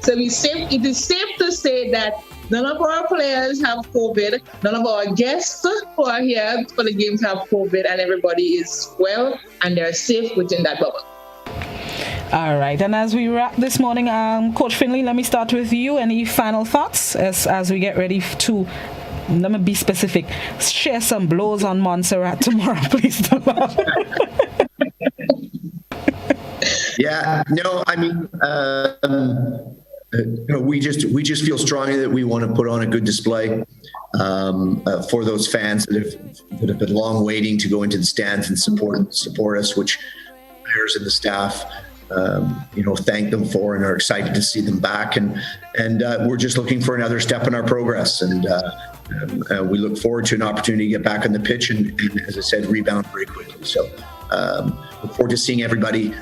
So it is safe to say that none of our players have COVID. None of our guests who are here for the games have COVID, and everybody is well and they're safe within that bubble. All right, and as we wrap this morning, Coach Findlay, let me start with you. Any final thoughts as we get ready to, let me be specific, share some blows on Montserrat tomorrow, please? Yeah, no, I mean, we just feel strongly that we want to put on a good display for those fans that have been long waiting to go into the stands and support us, which players and the staff, thank them for and are excited to see them back. And we're just looking for another step in our progress. And we look forward to an opportunity to get back on the pitch and as I said, rebound very quickly. So look forward to seeing everybody. We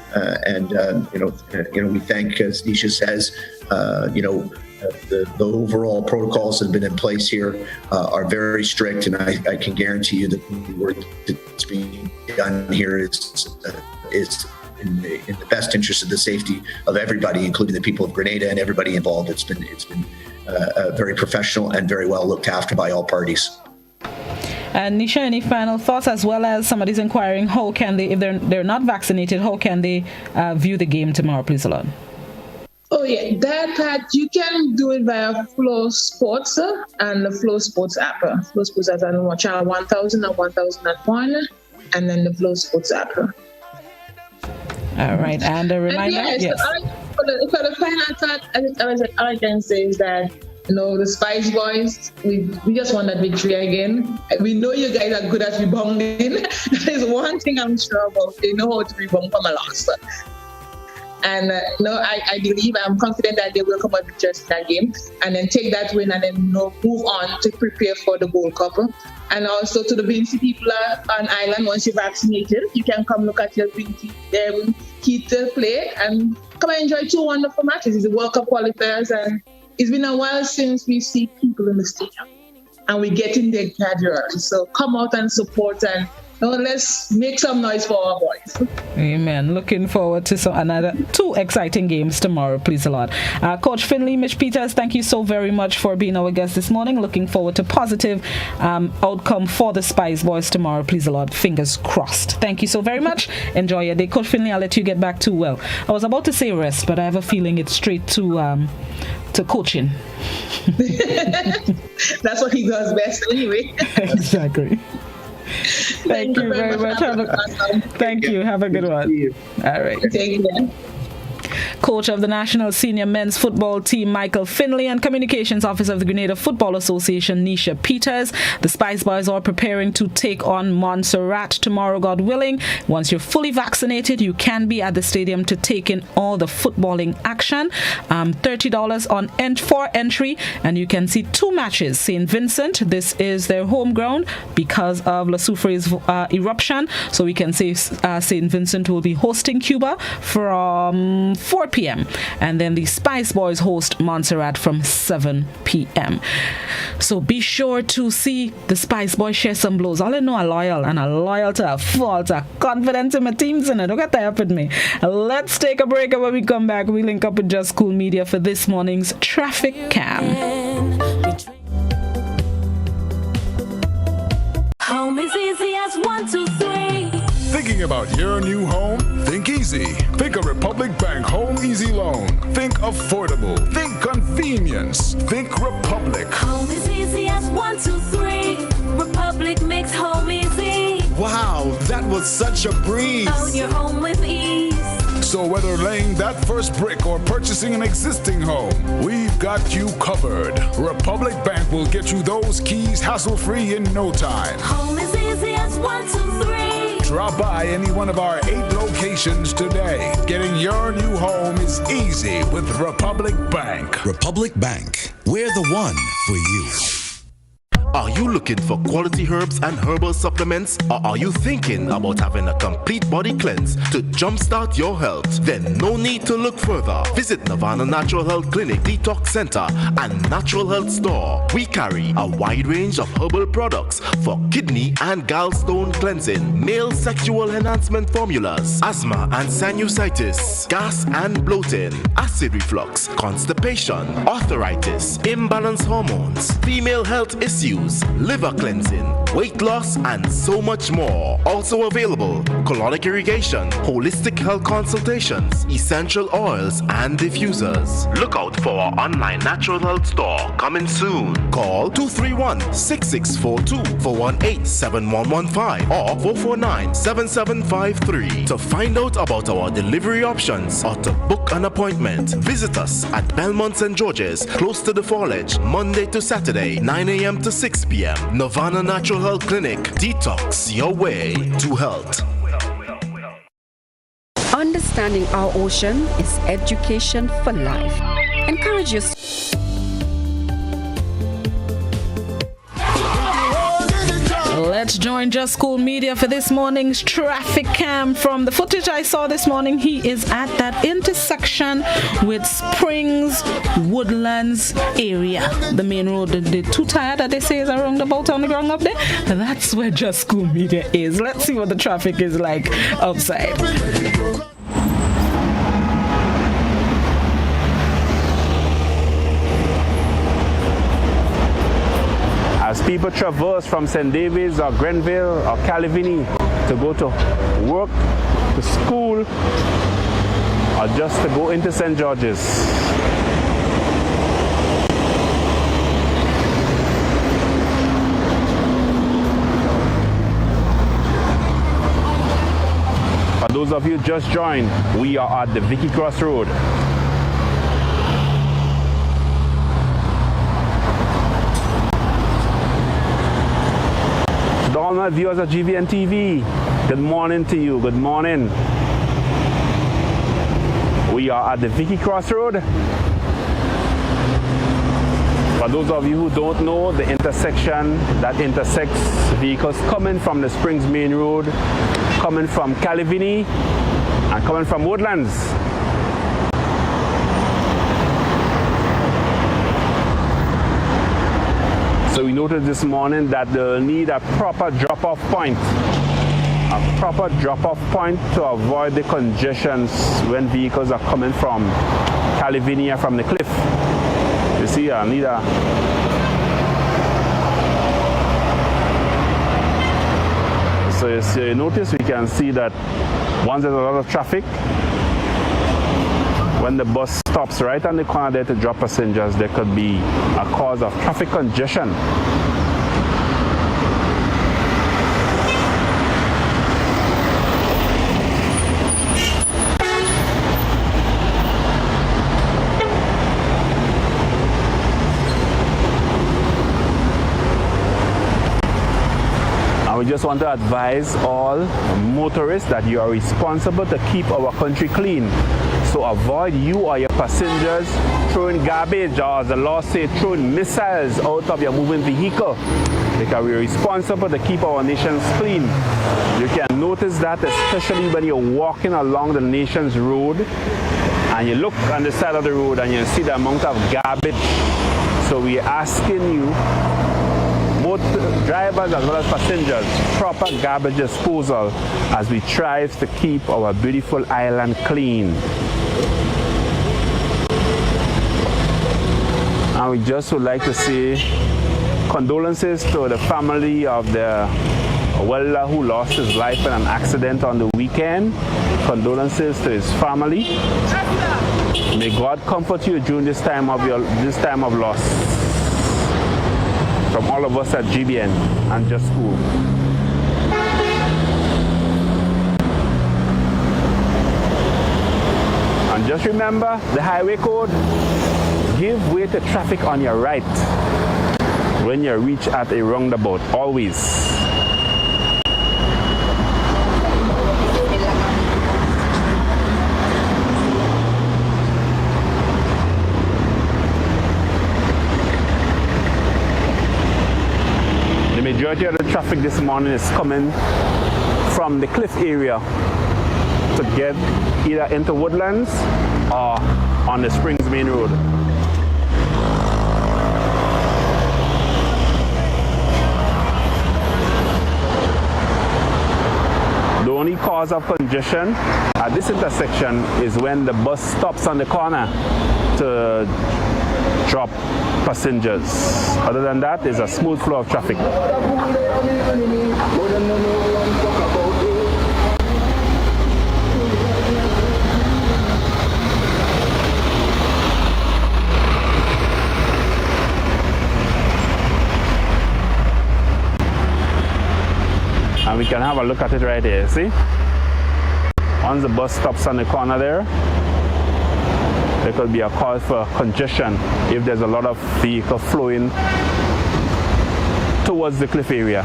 thank, as Neisha says, the overall protocols that have been in place here are very strict, and I can guarantee you that the work that's being done here is in the best interest of the safety of everybody, including the people of Grenada and everybody involved. It's been very professional and very well looked after by all parties. And Neisha, any final thoughts, as well as somebody's inquiring, how can they, if they're not vaccinated, how can they view the game tomorrow, please, Lord? Oh yeah, that you can do it via Flow Sports and the Flow Sports app. Flow Sports app on channel 1000 and 1001, and then the Flow Sports app. All right, and a reminder. And yes. For the final thought, all I can say is that the Spice Boys, we just want that victory again. We know you guys are good at rebounding. That is one thing I'm sure about. They know how to rebound from a loss. And I believe, I'm confident that they will come out victorious in that game and then take that win and then move on to prepare for the Gold Cup. And also to the Vinci people on island, once you're vaccinated, you can come look at your Vinci kit play and come and enjoy 2 wonderful matches. It's the World Cup qualifiers, and it's been a while since we see people in the stadium and we get in there gradually. So come out and support, and let's make some noise for our boys. Amen. Looking forward to another 2 exciting games tomorrow, please a lot. Coach Findlay, Mitch Peters, thank you so very much for being our guest this morning. Looking forward to positive outcome for the Spice Boys tomorrow, please a lot. Fingers crossed. Thank you so very much. Enjoy your day. Coach Findlay, I'll let you get back to, well, I was about to say rest, but I have a feeling it's straight to coaching. That's what he does best anyway. Exactly. Thank you very much. Thank you. Have a good one. All right. Take care. Coach of the National Senior Men's Football Team, Michael Findlay, and Communications Officer of the Grenada Football Association, Neisha Peters. The Spice Boys are preparing to take on Montserrat tomorrow, God willing. Once you're fully vaccinated, you can be at the stadium to take in all the footballing action. $30 for entry, and you can see 2 matches. St. Vincent, this is their home ground because of La Soufri's eruption. So we can say St. Vincent will be hosting Cuba from 4 p.m. and then the Spice Boys host Montserrat from 7 p.m. So be sure to see the Spice Boys share some blows. All I know are loyal to a fault, are confident in my teams, and don't get tired with me. Let's take a break, and when we come back, we link up with Just Cool Media for this morning's Traffic Cam. Home is easy as 1, 2, 3. Thinking about your new home? Think easy. Think a Republic Bank Home Easy Loan. Think affordable. Think convenience. Think Republic. Home is easy as 1, 2, 3. Republic makes home easy. Wow, that was such a breeze. Own your home with ease. So whether laying that first brick or purchasing an existing home, we've got you covered. Republic Bank will get you those keys hassle-free in no time. Home is easy as 1, 2, 3. Drop by any one of our 8 locations today. Getting your new home is easy with Republic Bank. Republic Bank. We're the one for you. Are you looking for quality herbs and herbal supplements, or are you thinking about having a complete body cleanse to jumpstart your health? Then no need to look further. Visit Nirvana Natural Health Clinic Detox Center and Natural Health Store. We carry a wide range of herbal products for kidney and gallstone cleansing, male sexual enhancement formulas, asthma and sinusitis, gas and bloating, acid reflux, constipation, arthritis, imbalanced hormones, female health issues, liver cleansing, weight loss, and so much more. Also available, colonic irrigation, holistic health consultations, essential oils, and diffusers. Look out for our online natural health store coming soon. Call 231-6642 418-7115 or 449-7753 to find out about our delivery options or to book an appointment. Visit us at Belmont St. George's, close to the Fallage, Monday to Saturday, 9 a.m. to 6 p.m. Nirvana Natural Health Clinic. Detox your way to health. Understanding our ocean is education for life. Encourage your Let's join Just School Media for this morning's traffic cam. From the footage I saw this morning, he is at that intersection with Springs Woodlands area. The main road, the two tire that they say is a roundabout on the ground up there. That's where Just School Media is. Let's see what the traffic is like outside. As people traverse from St. David's or Grenville or Calavini to go to work, to school, or just to go into St. George's. For those of you just joined, we are at the Vicky Cross Road. To all my viewers of GVN TV, good morning to you, good morning. We are at the Vicky Cross Road. For those of you who don't know, the intersection that intersects vehicles coming from the Springs Main Road, coming from Calavini, and coming from Woodlands. So we noted this morning that they'll need a proper drop-off point. A proper drop-off point to avoid the congestions when vehicles are coming from Calavini and from the cliff. You see, I need a So you notice we can see that once there's a lot of traffic, when the bus stops right on the corner there to drop passengers, there could be a cause of traffic congestion. We just want to advise all motorists that you are responsible to keep our country clean. So avoid you or your passengers throwing garbage, or as the law says, throwing missiles out of your moving vehicle, because we are responsible to keep our nations clean. You can notice that especially when you're walking along the nation's road and you look on the side of the road and you see the amount of garbage. So we are asking you, both drivers as well as passengers, proper garbage disposal as we strive to keep our beautiful island clean. And we just would like to say condolences to the family of the welder who lost his life in an accident on the weekend. Condolences to his family. May God comfort you during this time of loss. From all of us at GBN and Just School. And just remember the highway code. Give way to traffic on your right when you reach at a roundabout, always. traffic this morning is coming from the cliff area to get either into Woodlands or on the Springs Main Road. The only cause of congestion at this intersection is when the bus stops on the corner to drop passengers. Other than that, there's a smooth flow of traffic. And we can have a look at it right here, see? Once the bus stops on the corner there could be a cause for congestion if there's a lot of vehicles flowing towards the cliff area.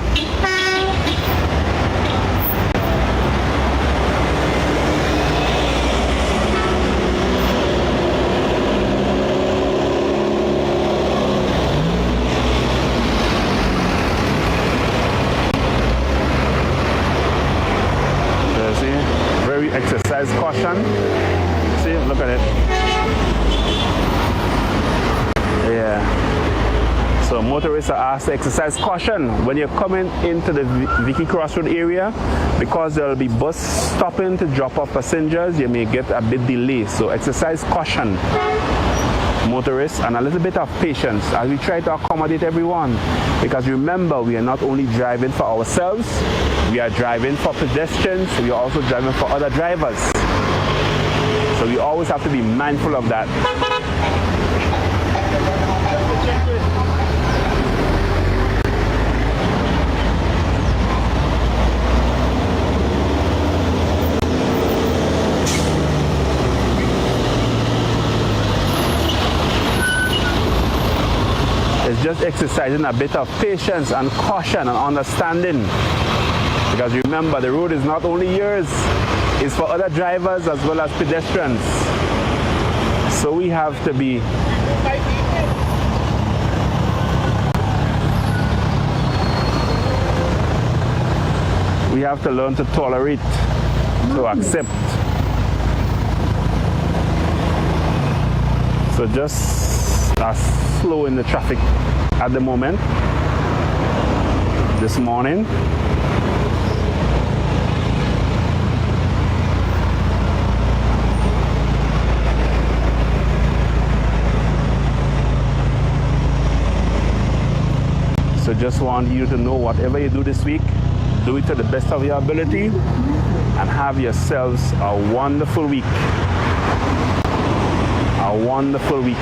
Exercise caution. See, look at it. Yeah. So motorists are asked to exercise caution when you're coming into the Vicky Crossroad area, because there will be bus stopping to drop off passengers. You may get a bit delayed. So exercise caution, motorists, and a little bit of patience as we try to accommodate everyone. Because remember, we are not only driving for ourselves, we are driving for pedestrians, we are also driving for other drivers. So we always have to be mindful of that. It's just exercising a bit of patience and caution and understanding. Because remember, the road is not only yours, it's for other drivers as well as pedestrians. So we have to be learn to tolerate, to accept. So just slow in the traffic at the moment this morning. So just want you to know, whatever you do this week, do it to the best of your ability and have yourselves a wonderful week. A wonderful week.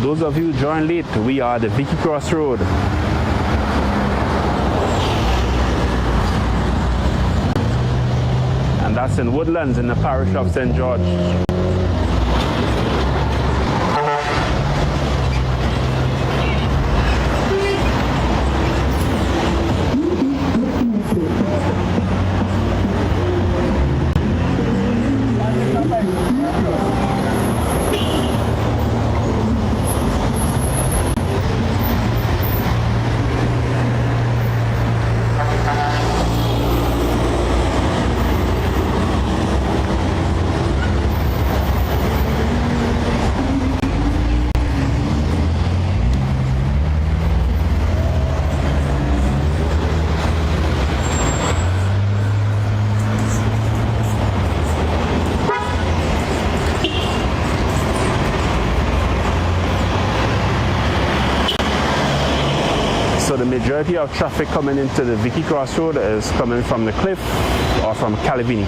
Those of you who joined late, we are the Vicky Crossroad. And that's in Woodlands in the parish of St. George. So the majority of traffic coming into the Vicky Crossroad is coming from the Cliff or from Calavini.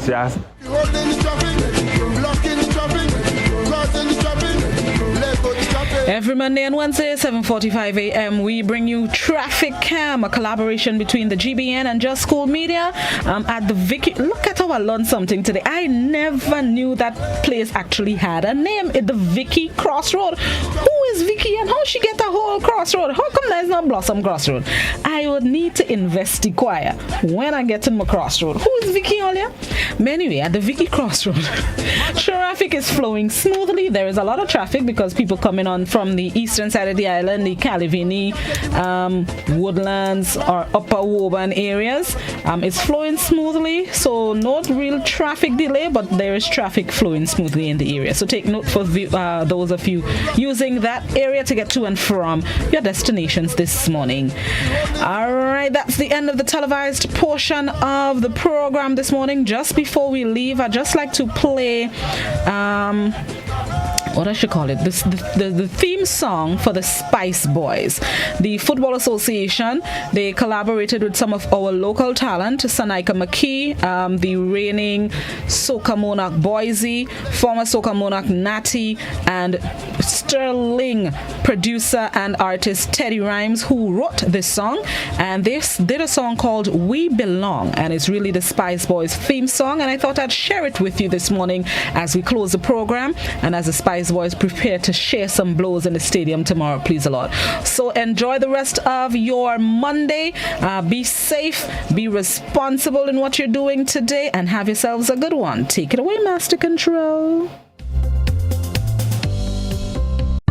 Yes, yes. Every Monday and Wednesday, 7:45 a.m., we bring you Traffic Cam, a collaboration between the GBN and Just School Media at the Vicky. Look at how I learned something today. I never knew that place actually had a name. It's the Vicky Crossroad. Who is Vicky and how she get a whole crossroad? How come there's not Blossom Crossroad? I would need to investigate when I get to my crossroad. Who is Vicky Olia? But anyway, at the Vicky Crossroad, traffic is flowing smoothly. There is a lot of traffic because people coming on from the eastern side of the island, the Calivini, Woodlands, or Upper Woburn areas. It's flowing smoothly, so not real traffic delay, but there is traffic flowing smoothly in the area. So take note for those of you using that area to get to and from your destinations this morning. All right, that's the end of the televised portion of the program this morning. Just before we leave, I'd just like to play what I should call it, the theme song for the Spice Boys. The Football Association, they collaborated with some of our local talent, Sanaika McKee, the reigning Soca Monarch Boise, former Soca Monarch Natty, and sterling producer and artist Teddy Rhymes, who wrote this song. And they did a song called We Belong, and it's really the Spice Boys theme song. And I thought I'd share it with you this morning as we close the program and as the Spice Boys prepare to share some blows in the stadium tomorrow, please a lot. So enjoy the rest of your Monday. Be safe, be responsible in what you're doing today, and have yourselves a good one. Take it away, Master Control.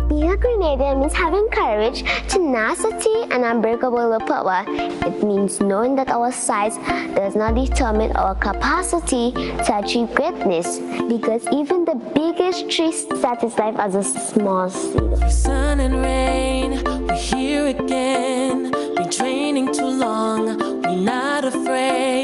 Being a Grenadian means having courage, tenacity, and unbreakable willpower. It means knowing that our size does not determine our capacity to achieve greatness, because even the biggest tree starts its life as a small seed. Sun and rain, we're here again. Been training too long, we're not afraid.